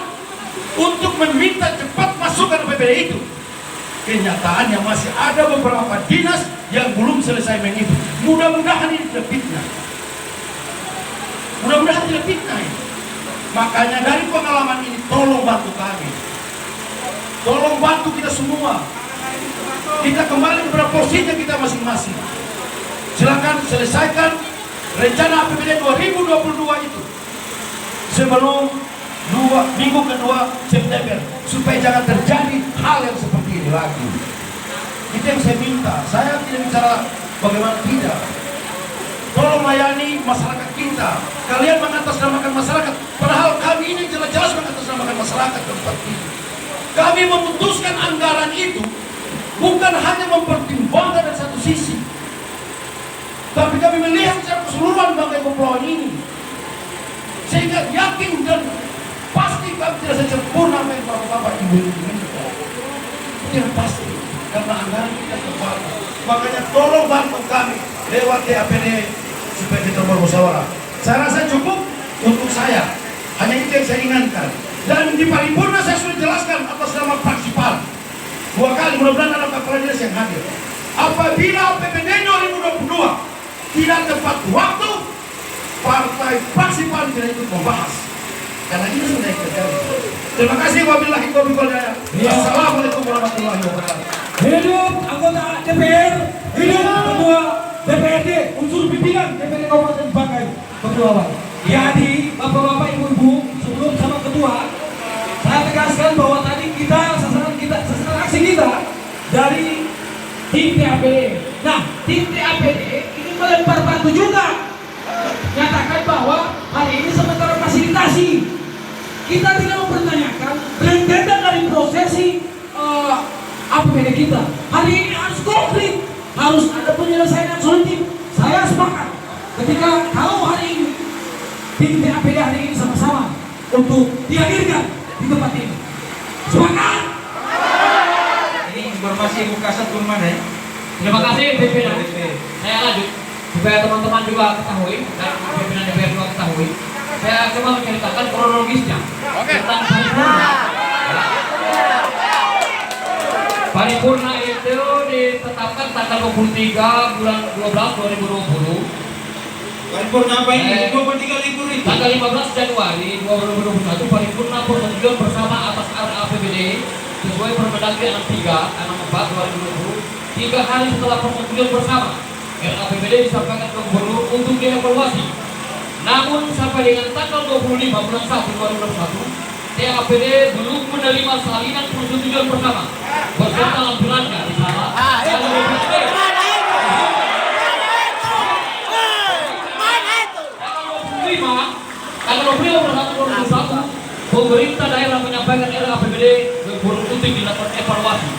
K: untuk meminta cepat masukkan APBD itu. Kenyataannya masih ada beberapa dinas yang belum selesai mengikuti. Mudah-mudahan ini tidak fitnah. Mudah-mudahan tidak fitnah ini. Makanya dari pengalaman ini tolong bantu kami. Tolong bantu kita semua.
I: kita kembali kepada posisinya kita masing-masing. Silakan selesaikan rencana APBD 2022 itu sebelum minggu kedua September, supaya jangan terjadi hal yang seperti ini lagi. Itu yang saya minta. Saya tidak bicara bagaimana tidak. Tolong layani masyarakat kita. Kalian mengatasnamakan masyarakat, padahal kami ini jelas-jelas mengatasnamakan masyarakat tempat ini. Kami memutuskan anggaran itu bukan hanya mempertimbangkan dari satu sisi, tapi kami melihat secara keseluruhan bangkai kepulauan ini, sehingga yakin dan pasti kami tidak sempurna apa yang Bapak Ibu inginkan. Itu yang pasti, karena anggaran kita terbatas. Makanya tolong bantu kami lewat DAPD supaya kita bermusyawarah. Saya rasa cukup untuk saya. Hanya itu yang saya inginkan. Dan di paripurna saya sudah jelaskan atas nama fraksi PAN 2 kali, mudah-mudahan ada kepala dinas yang hadir. Apabila APBD 2022 tidak tepat waktu, partai fraksi PAN tidak ikut membahas. Karena ini sudah terjadi. Terima kasih. Wabillahi taufiq wal hidayah. Assalamualaikum warahmatullahi wabarakatuh.
B: Hidup anggota DPR, hidup ketua DPRD, unsur pimpinan DPRD Kabupaten Bangkai Kepulauan. Jadi bapak-bapak, ibu-ibu, sebelum sama ketua, saya tegaskan bahwa tadi sasaran aksi kita dari tim TAPD. Nah, tim TAPD ini melempar batu juga, nyatakan bahwa hari ini sementara fasilitasi. Kita tidak mempertanyakan rentetan dari prosesi APBD kita. Hari ini harus konkret, harus ada penyelesaian solutif. Saya sepakat ketika kalau hari ini tim TAPD hari ini sama-sama untuk dihadirkan di tempat ini. Sepakat?
M: Ini informasi buka satu mana ya?
J: Terima kasih pimpinan. Saya lanjut supaya teman-teman juga ketahui dan pimpinan DPR juga ketahui. Saya coba menceritakan kronologisnya tentang paripurna. Paripurna itu ditetapkan tanggal 23 bulan 12 2020.
M: Paripurna apa ini? 23 libur itu.
J: Tanggal 15 Januari 2021 paripurna persetujuan bersama atas APBD sesuai Permendagri 64 2020. 3 hari setelah persetujuan bersama, RAPBD disampaikan ke Gubernur untuk dievaluasi. Namun sampai dengan tanggal 25 bulan 1 2021, TAPD belum menerima salinan persetujuan bersama beserta lampirannya di sana. Tanggal 25 bulan 1 2021, pemerintah daerah menyampaikan RAPBD ke Gubernur untuk dilakukan evaluasi.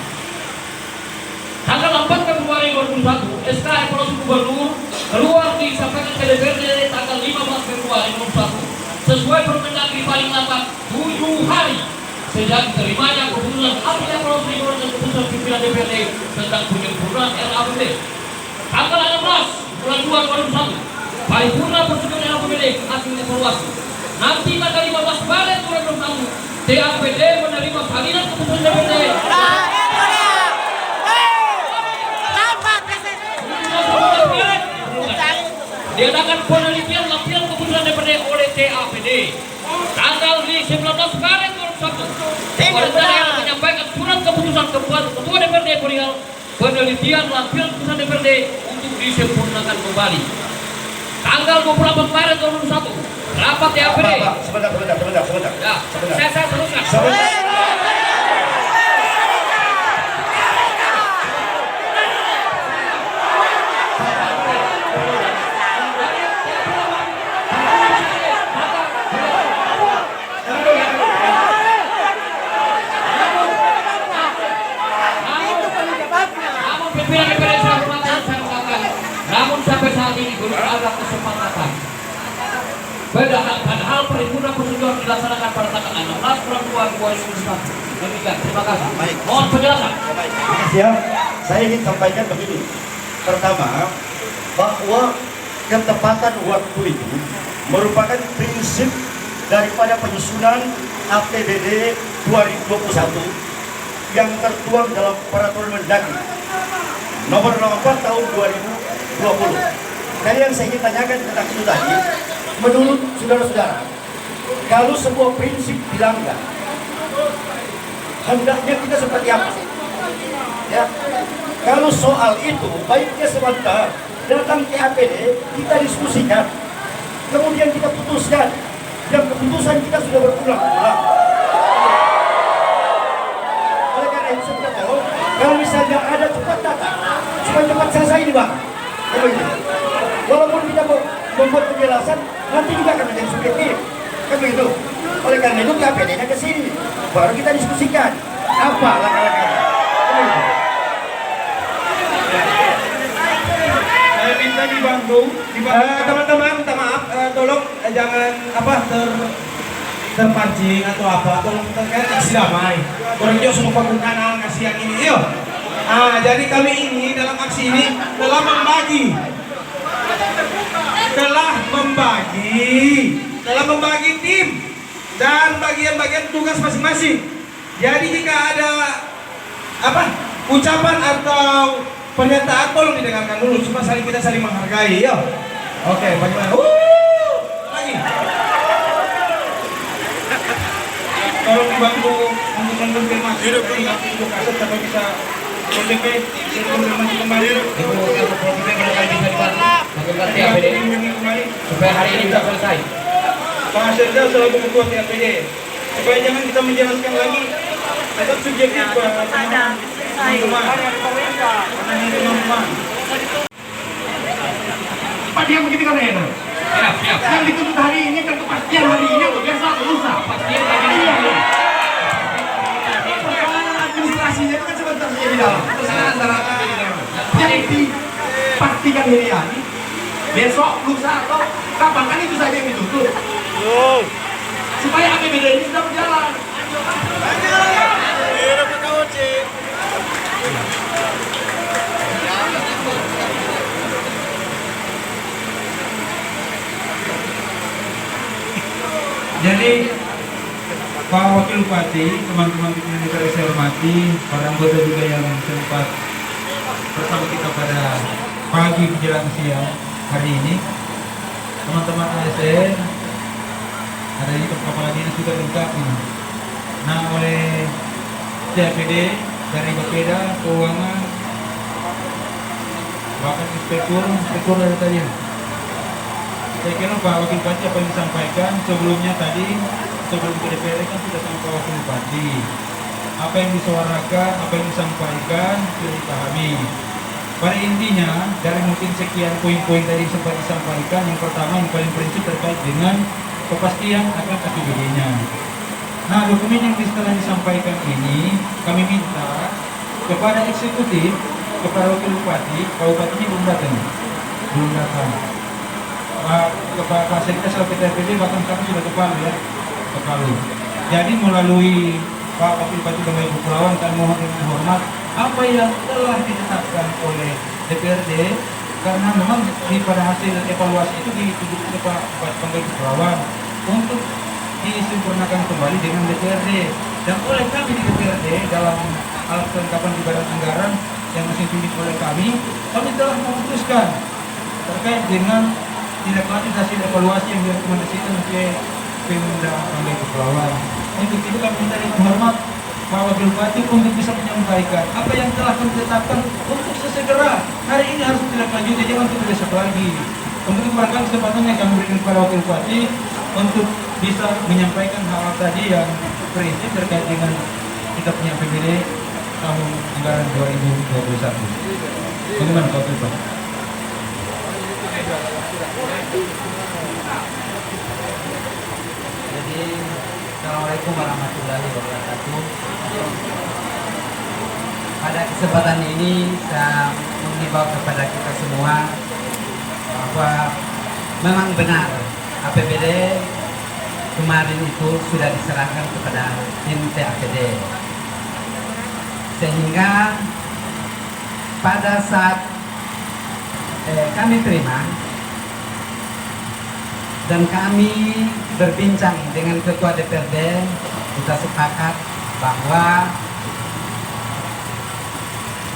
J: Tanggal 4 Februari 2021, SK evaluasi Gubernur keluar disampaikan ke DPRD tanggal 15 Februari 2021 sesuai Permendagri paling lambat 7 hari sejak diterimanya keputusan hasil evaluasi dan keputusan pimpinan DPRD tentang penyempurnaan RAPBD. Tanggal 16 bulan 2 2021, paripurna persetujuan RAPBD hasil evaluasi. Nanti tanggal 15 Maret 2021, TAPD menerima salinan keputusan DPRD. Diadakan penelitian lampiran keputusan DPRD oleh TAPD. Tanggal 19 Maret 2021, pemerintah daerah menyampaikan surat keputusan ketua DPRD perihal penelitian lampiran keputusan DPRD untuk disempurnakan kembali. Tanggal 24 Maret 2021, rapat TAPD.
I: Sebentar.
J: Ya, saya teruskan. Namun sampai saat ini belum ada kesepakatan. Padahal paripurna persetujuan dilaksanakan pada tanggal 16 bulan 2 2021. Demikian, terima kasih.
K: Baik.
J: Mohon penjelasan.
K: Ya, saya ingin sampaikan begini. Pertama, bahwa ketepatan waktu itu merupakan prinsip daripada penyusunan APBD 2021 yang tertuang dalam peraturan Mendagri nomor 4 tahun 2020. Dan yang saya ingin tanyakan tentang itu tadi, menurut saudara-saudara, kalau sebuah prinsip dilanggar, hendaknya kita seperti apa? Ya, Kalau soal itu baiknya sebentar datang ke APD, kita diskusikan, kemudian kita putuskan. Dan keputusan kita sudah berulang-ulang. Oleh karena itu saya tahu, kalau misalnya ada cepat datang, supaya cepat selesai ini bang. Walaupun kita membuat penjelasan, nanti juga akan menjadi subjektif. Kan begitu. Oleh karena itu KPD-nya ke sini, baru kita diskusikan apa langkah-langkahnya.
M: Saya minta dibantu. Teman-teman, minta maaf, tolong jangan terpancing atau apa, tolong terkait aksi damai. Orang juga semua bangun kanal ngasih yang ini, yuk. Jadi kami ini dalam aksi ini telah membagi tim dan bagian-bagian tugas masing-masing. Jadi jika ada ucapan atau pernyataan tolong didengarkan dulu supaya kita saling menghargai, yuk. Oke, bagaimana? Lagi. Tolong dibantu untuk mengkonfirmasi untuk kasus atau bisa konfirmasi kembali. Ibu barangkali bisa dibantu kembali supaya hari ini bisa selesai. Pak Serda selaku ketua TAPD, supaya jangan kita menjelaskan lagi tetap subjektif teman-teman.
I: Pak dia begitu kan enak. Siap. Yang dituntut hari ini kan kepastian hari ini atau biasa atau lusa. Iya. Persoalan administrasinya itu kan sebentar saja di dalam. Persoalan antara di dalam. Yang dipastikan hari ini, besok, lusa atau kapan kan itu saja yang dituntut. Supaya APBD ini sudah berjalan.
M: Jadi Pak Wakil Bupati, teman-teman pimpinan DPR saya hormati, para anggota juga yang sempat bersama kita pada pagi menjelang siang hari ini, teman-teman ASN, ada di kepala dinas juga lengkap ini. Nah, oleh TAPD dari Bapeda, Keuangan, bahkan inspektur dari tadi. Saya kira Pak Wakil Bupati apa yang disampaikan sebelumnya tadi, sebelum ke DPR kan sudah sama Pak Wakil Bupati. Apa yang disuarakan, apa yang disampaikan, sudah dipahami. Pada intinya, dari mungkin sekian poin-poin tadi sempat disampaikan, yang pertama yang paling prinsip terkait dengan kepastian akan APBD-nya. Nah, dokumen yang setelah disampaikan ini, kami minta kepada eksekutif, kepada Wakil Bupati, Pak Bupatinya belum datang. Pak Sekda selaku TAPD bahkan kami sudah ke Palu. Jadi melalui Pak Wakil Bupati Banggai Kepulauan, kami mohon dengan hormat apa yang telah ditetapkan oleh DPRD, karena memang pada hasil evaluasi itu ditunjukkan oleh Pak Banggai Kepulauan untuk disempurnakan kembali dengan DPRD, dan oleh kami di DPRD dalam alat kelengkapan di badan anggaran yang masih ditunjuk oleh kami telah memutuskan terkait dengan tindak lanjut hasil evaluasi yang direkomendasikan oleh Pemda Banggai Kepulauan. Untuk itu kami minta hormat Pak Wakil Bupati untuk bisa menyampaikan apa yang telah kami tetapkan untuk sesegera hari ini harus tindak lanjut, jangan untuk besok lagi. Untuk barangkali kesempatan yang kami berikan kepada Wakil Bupati untuk bisa menyampaikan hal tadi yang prinsip terkait dengan kita punya APBD tahun anggaran 2021. Bagaimana Pak Wakil Bupati?
N: Jadi, Assalamualaikum warahmatullahi wabarakatuh. Pada kesempatan ini saya mengimbau kepada kita semua bahwa memang benar APBD kemarin itu sudah diserahkan kepada tim TAPD, sehingga pada saat kami terima dan kami berbincang dengan Ketua DPRD, kita sepakat bahwa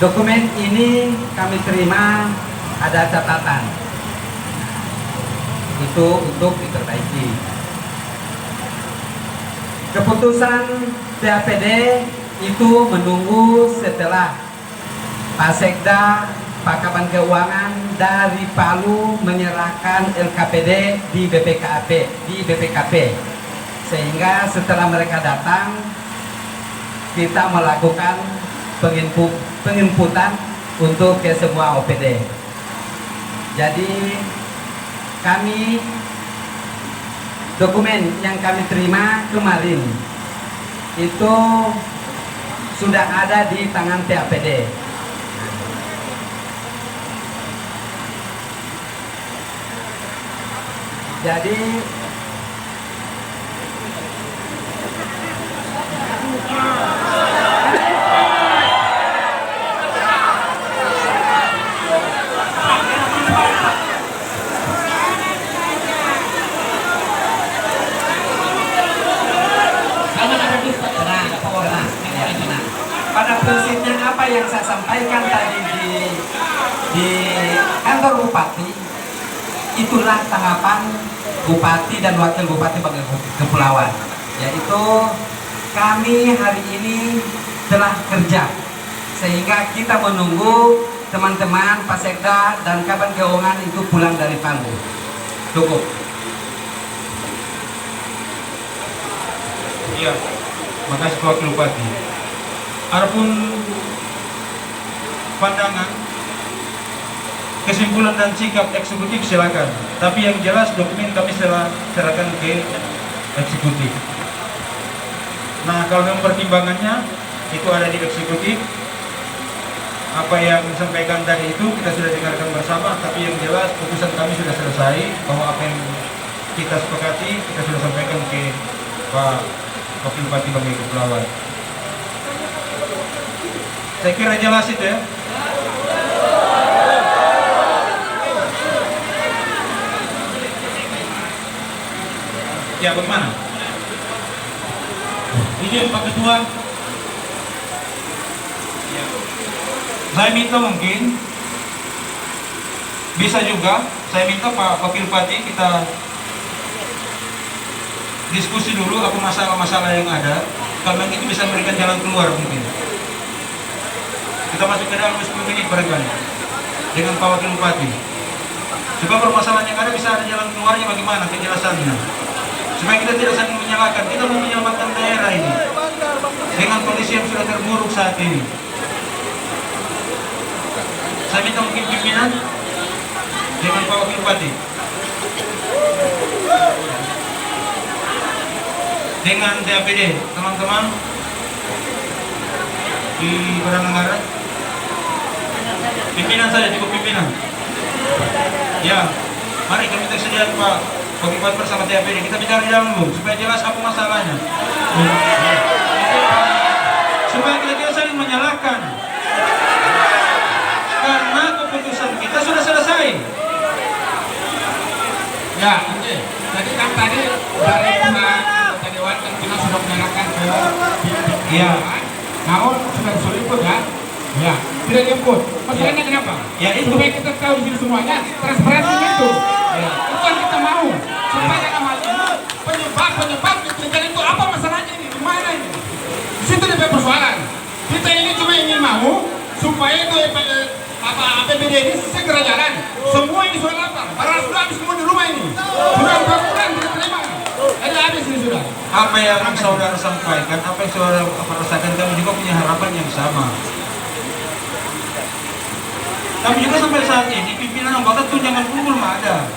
N: dokumen ini kami terima ada catatan, itu untuk diperbaiki. Keputusan TAPD itu menunggu setelah Pak Sekda, Pak Kaban Keuangan dari Palu menyerahkan LKPD di BPKP. Sehingga setelah mereka datang, kita melakukan penginputan untuk ke semua OPD. Jadi kami dokumen yang kami terima kemarin itu sudah ada di tangan TAPD. Jadi pada prinsipnya apa yang saya sampaikan tadi di kantor Bupati, itulah tanggapan Bupati dan Wakil Bupati Banggai Kepulauan, yaitu kami hari ini telah kerja, sehingga kita menunggu teman-teman Pak Sekda dan Kaban Keuangan itu pulang dari Palu. Cukup.
M: Iya, makasih Pak Wakil Bupati. Adapun pandangan, kesimpulan dan sikap eksekutif silakan. Tapi yang jelas dokumen kami serahkan ke eksekutif. Nah, kalau yang pertimbangannya itu ada di eksekutif. Apa yang disampaikan tadi itu kita sudah dengarkan bersama. Tapi yang jelas putusan kami sudah selesai, bahwa apa yang kita sepakati kita sudah sampaikan ke Pak Wakil Bupati Banggai Kepulauan. Saya kira jelas itu ya. Ya, bagaimana? Izin Pak Ketua. Ya. Saya minta mungkin bisa juga, saya minta Pak Wakil Bupati kita diskusi dulu apa masalah-masalah yang ada. Kalau itu bisa memberikan jalan keluar mungkin. Kita masuk ke dalam 10 menit barangkali dengan Pak Wakil Bupati. Supaya permasalahan yang ada bisa ada jalan keluarnya, bagaimana kejelasannya. Supaya kita tidak saling menyalahkan, kita mau menyelamatkan daerah ini dengan kondisi yang sudah terburuk saat ini. Saya minta mungkin pimpinan dengan Pak Wakil Bupati, dengan DAPD, teman-teman di Badan Anggaran, pimpinan saja, cukup pimpinan. Ya, mari kami tersedia Pak Wakil Bupati bersama DAPD, kita bicara di dalam dulu supaya jelas apa masalahnya. Supaya kita tidak saling menyalahkan. Karena keputusan kita sudah selesai.
O: Ya, oke. Jadi kan tadi dari pihak Dewan kan kita sudah menyerahkan ke
M: Iya.
O: namun sudah disuruh ikut kan? Ya, tidak diikut. Masalahnya kenapa?
M: Ya itu.
O: Supaya kita tahu di sini semuanya, transparansi itu. Ya. Itu yang kita mau. Supaya dalam hal ini penyebab terjadi itu apa masalahnya ini? Di mana ini? Di situ ada persoalan. Kita ini cuma ingin mau supaya itu APBD ini segera jalan. Semua ini soal apa? Para sudah habis semua di rumah ini. Sudah 4 bulan tidak terima. Ada habis ini sudah.
M: Apa yang saudara sampaikan, apa yang saudara rasakan, kami juga punya harapan yang sama. Kami juga sampai saat ini pimpinan anggota tunjangan unggul ada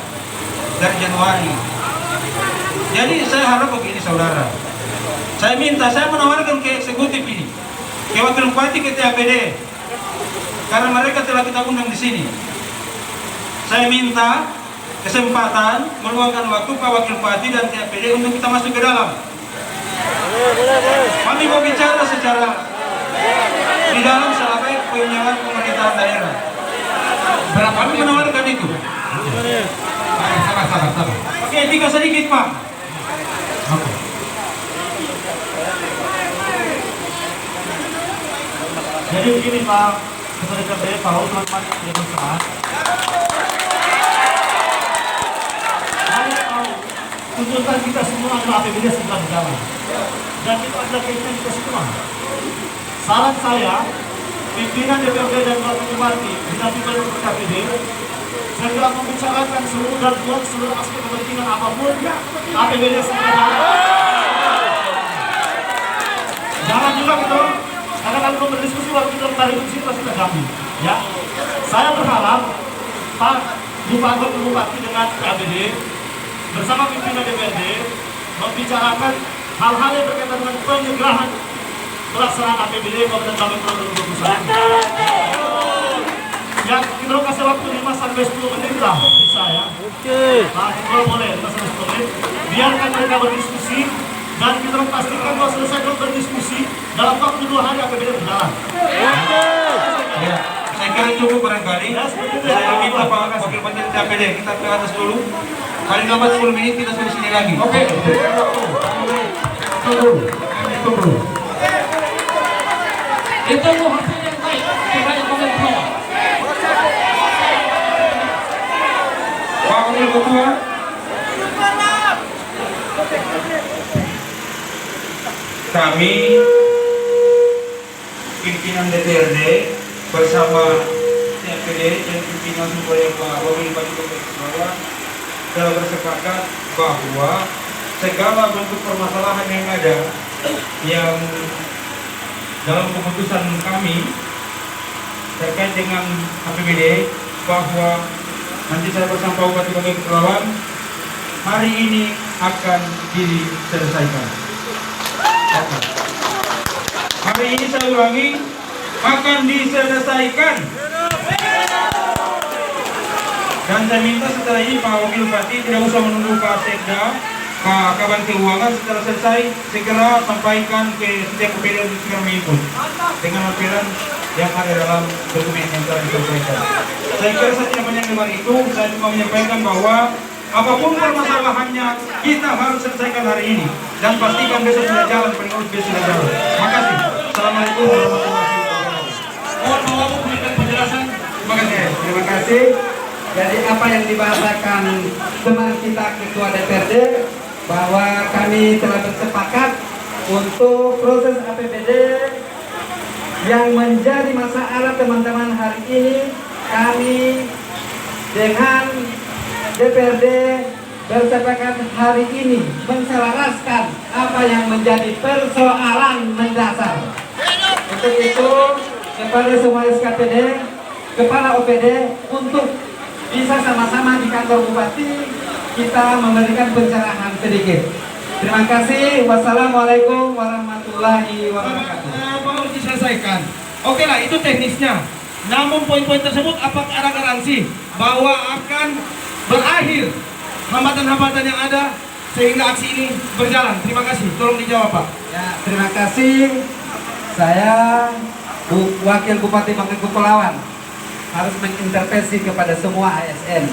M: dari Januari. Jadi saya harap begini saudara. Saya menawarkan ke eksekutif ini, ke Wakil Bupati, ke TAPD, karena mereka telah kita undang di sini. Saya minta kesempatan meluangkan waktu Pak Wakil Bupati dan TAPD untuk kita masuk ke dalam. Kami mau bicara secara di dalam selama penyelenggaraan pemerintahan daerah. Kami menawarkan itu.
O: Sabar.
M: Oke, tiga sedikit Pak.
O: Oke.
P: Jadi begini Pak Ketua DPRD, Pak Teman-teman demonstran. Saya tahu tuntutan kita semua adalah APBD segera berjalan, dan itu adalah keinginan kita semua. Saran saya,
K: pimpinan DPRD dan Wakil Bupati didampingi oleh KPD segera membicarakan seluruh dan buat seluruh aspek kepentingan apapun APBD segera. Jangan juga gitu, karena kalau berdiskusi waktu kita menarik diskusi pasti terganggu. Ya, saya berharap Pak Wakil Bupati dengan KPD bersama pimpinan DPRD membicarakan hal-hal yang berkaitan dengan penyegerahan pelaksanaan APBD Kabupaten Bangka tahun 2021. Ya, kita kasih waktu 5 sampai 10 menit lah bisa ya. Oke. Nah, kalau boleh 5 sampai 10 menit. Biarkan mereka berdiskusi dan kita pastikan bahwa selesai berdiskusi dalam waktu 2 hari APBD berjalan.
M: Ya, saya kira cukup barangkali. Saya minta Pak Wakil Bupati KPD kita ke atas dulu. Paling lambat 10 menit kita sudah sini lagi. Oke. Tunggu.
J: Itu hasil yang baik sebagai pemimpin.
M: Pak Wakil Ketua. Kami pimpinan DPRD bersama DPRD dan pimpinan supaya Pak Wakil Bupati Kepulauan telah bersepakat bahwa segala bentuk permasalahan yang ada yang dalam keputusan kami terkait dengan APBD bahwa nanti saya bersama Pak Bupati Bangka Kepulauan hari ini akan diselesaikan. Hari ini saya ulangi akan diselesaikan. Dan saya minta setelah ini Pak Wakil Bupati tidak usah menunggu Pak Sekda, Pak Kaban Keuangan setelah selesai segera sampaikan ke setiap APBD untuk segera mengikut dengan lampiran yang ada dalam dokumen yang telah disampaikan. Saya kira saya tidak banyak lebar itu, saya cuma menyampaikan bahwa apapun permasalahannya kita harus selesaikan hari ini dan pastikan besok sudah jalan, pengurus besok sudah jalan. Makasih. Assalamualaikum warahmatullahi wabarakatuh.
I: Mohon maaf memberikan penjelasan.
N: Terima kasih. Jadi apa yang dibahasakan teman kita Ketua DPRD bahwa kami telah bersepakat untuk proses APBD yang menjadi masalah teman-teman hari ini, kami dengan DPRD bersepakat hari ini menselaraskan apa yang menjadi persoalan mendasar. Untuk itu kepada semua SKPD, Kepala OPD untuk bisa sama-sama di kantor Bupati kita memberikan pencerahan sedikit. Terima kasih. Wassalamualaikum warahmatullahi wabarakatuh.
I: Harus diselesaikan. Oke lah, itu teknisnya. Namun poin-poin tersebut apakah ada garansi bahwa akan berakhir hambatan-hambatan yang ada sehingga aksi ini berjalan? Terima kasih. Tolong dijawab, Pak.
N: Ya, terima kasih. Saya Wakil Bupati Bangka Kepulauan harus mengintervensi kepada semua ASN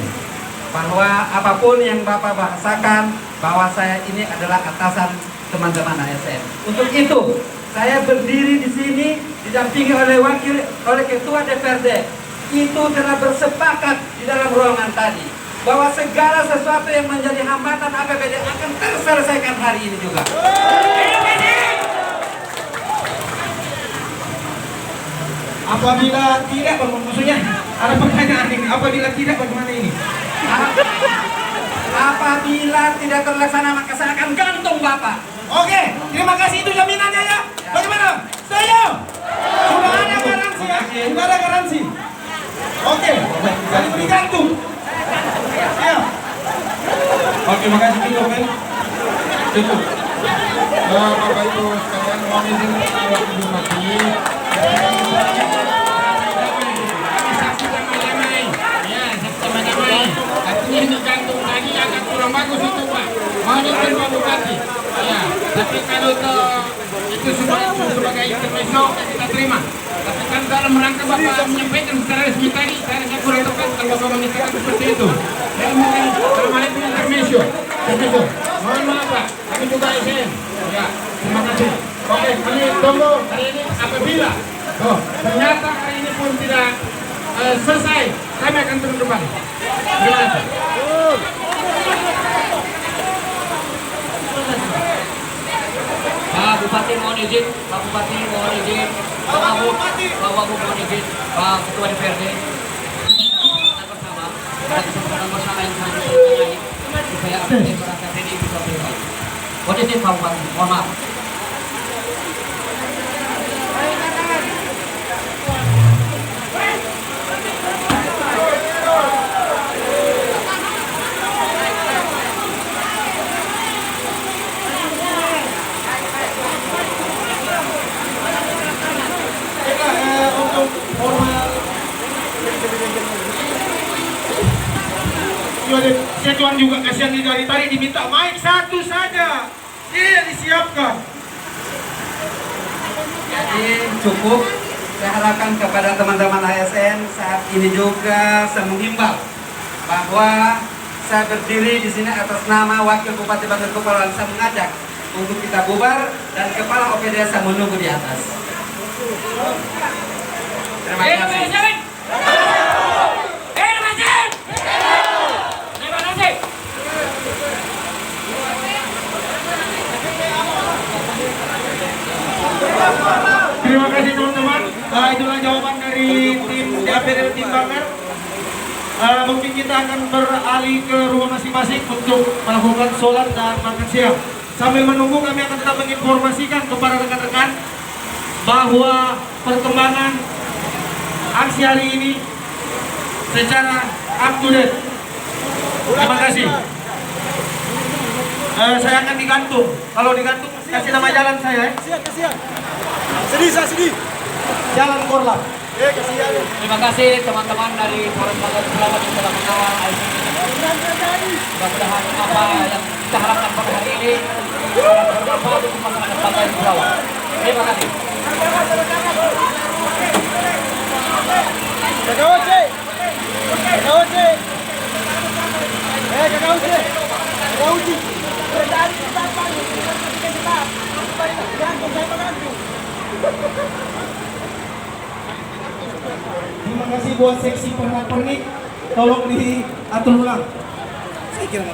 N: bahwa apapun yang Bapak bahasakan bahwa saya ini adalah atasan teman-teman ASN. Untuk itu saya berdiri di sini didampingi oleh Ketua DPRD. Itu telah bersepakat di dalam ruangan tadi bahwa segala sesuatu yang menjadi hambatan APBD akan terselesaikan hari ini juga.
I: Apabila tidak, maksudnya ada pertanyaan ini. Apabila tidak, bagaimana ini?
N: Apabila tidak terlaksana maka saya akan gantung Bapak.
I: Oke, terima kasih, itu jaminannya ya. Bagaimana? Setuju? Sudah ada garansi ya? Sudah ada garansi. Oke, jadi digantung. Siap.
M: Oke, makasih cukup kan? Cukup. Bapak Ibu sekalian mohon izin Pak Wakil Bupati.
O: Artinya ini gantung lagi agak kurang bagus itu, Pak. Mohon izin Pak Bupati. Ya, tapi kalau itu sebagai intermezzo kita terima. Tapi kan dalam rangka Bapak menyampaikan secara resmi tadi, saya kurang tepat kalau Bapak menyatakan seperti itu. Ya mungkin dalam hal itu intermezzo. Begitu. Mohon maaf, Pak. Kami juga SN. Ya, terima kasih. Oke, kami tunggu hari ini apabila ternyata hari ini pun tidak selesai, kami akan turun kembali. Terima kasih.
J: Pak Bupati mohon izin, Pak Bupati mohon izin. bahwa mohon izin Pak Ketua DPRD kita bersama pada kesempatan bersama yang kami tangani supaya APBD berangkat ini bisa berjalan. Mohon izin Pak Bupati, mohon maaf.
O: Untuk formal Tuan juga kasihan dari tadi diminta mic satu saja. Iya disiapkan.
N: Jadi cukup. Saya harapkan kepada teman-teman ASN saat ini juga saya menghimbau bahwa saya berdiri di sini atas nama Wakil Bupati Bangka Kepulauan. Saya mengajak untuk kita bubar dan Kepala OPD saya menunggu di atas. Terima kasih.
O: Terima kasih teman-teman. Itulah jawaban dari tim DAPD dan tim Banggar. Mungkin kita akan beralih ke rumah masing-masing untuk melakukan sholat dan makan siang. Sambil menunggu kami akan tetap menginformasikan kepada rekan-rekan bahwa perkembangan aksi hari ini secara up to date. Terima kasih. Saya akan digantung. Kalau digantung kasih nama jalan saya. Sedih. Jalan Korlap.
J: Terima kasih teman-teman dari Polres Bangka Kepulauan yang telah mengawal ASN. Mudah-mudahan apa yang kita harapkan pada hari ini bermanfaat untuk masyarakat Bangka Kepulauan. Terima kasih.
O: Terima kasih buat seksi pernak-pernik. Tolong diatur ulang. Saya kira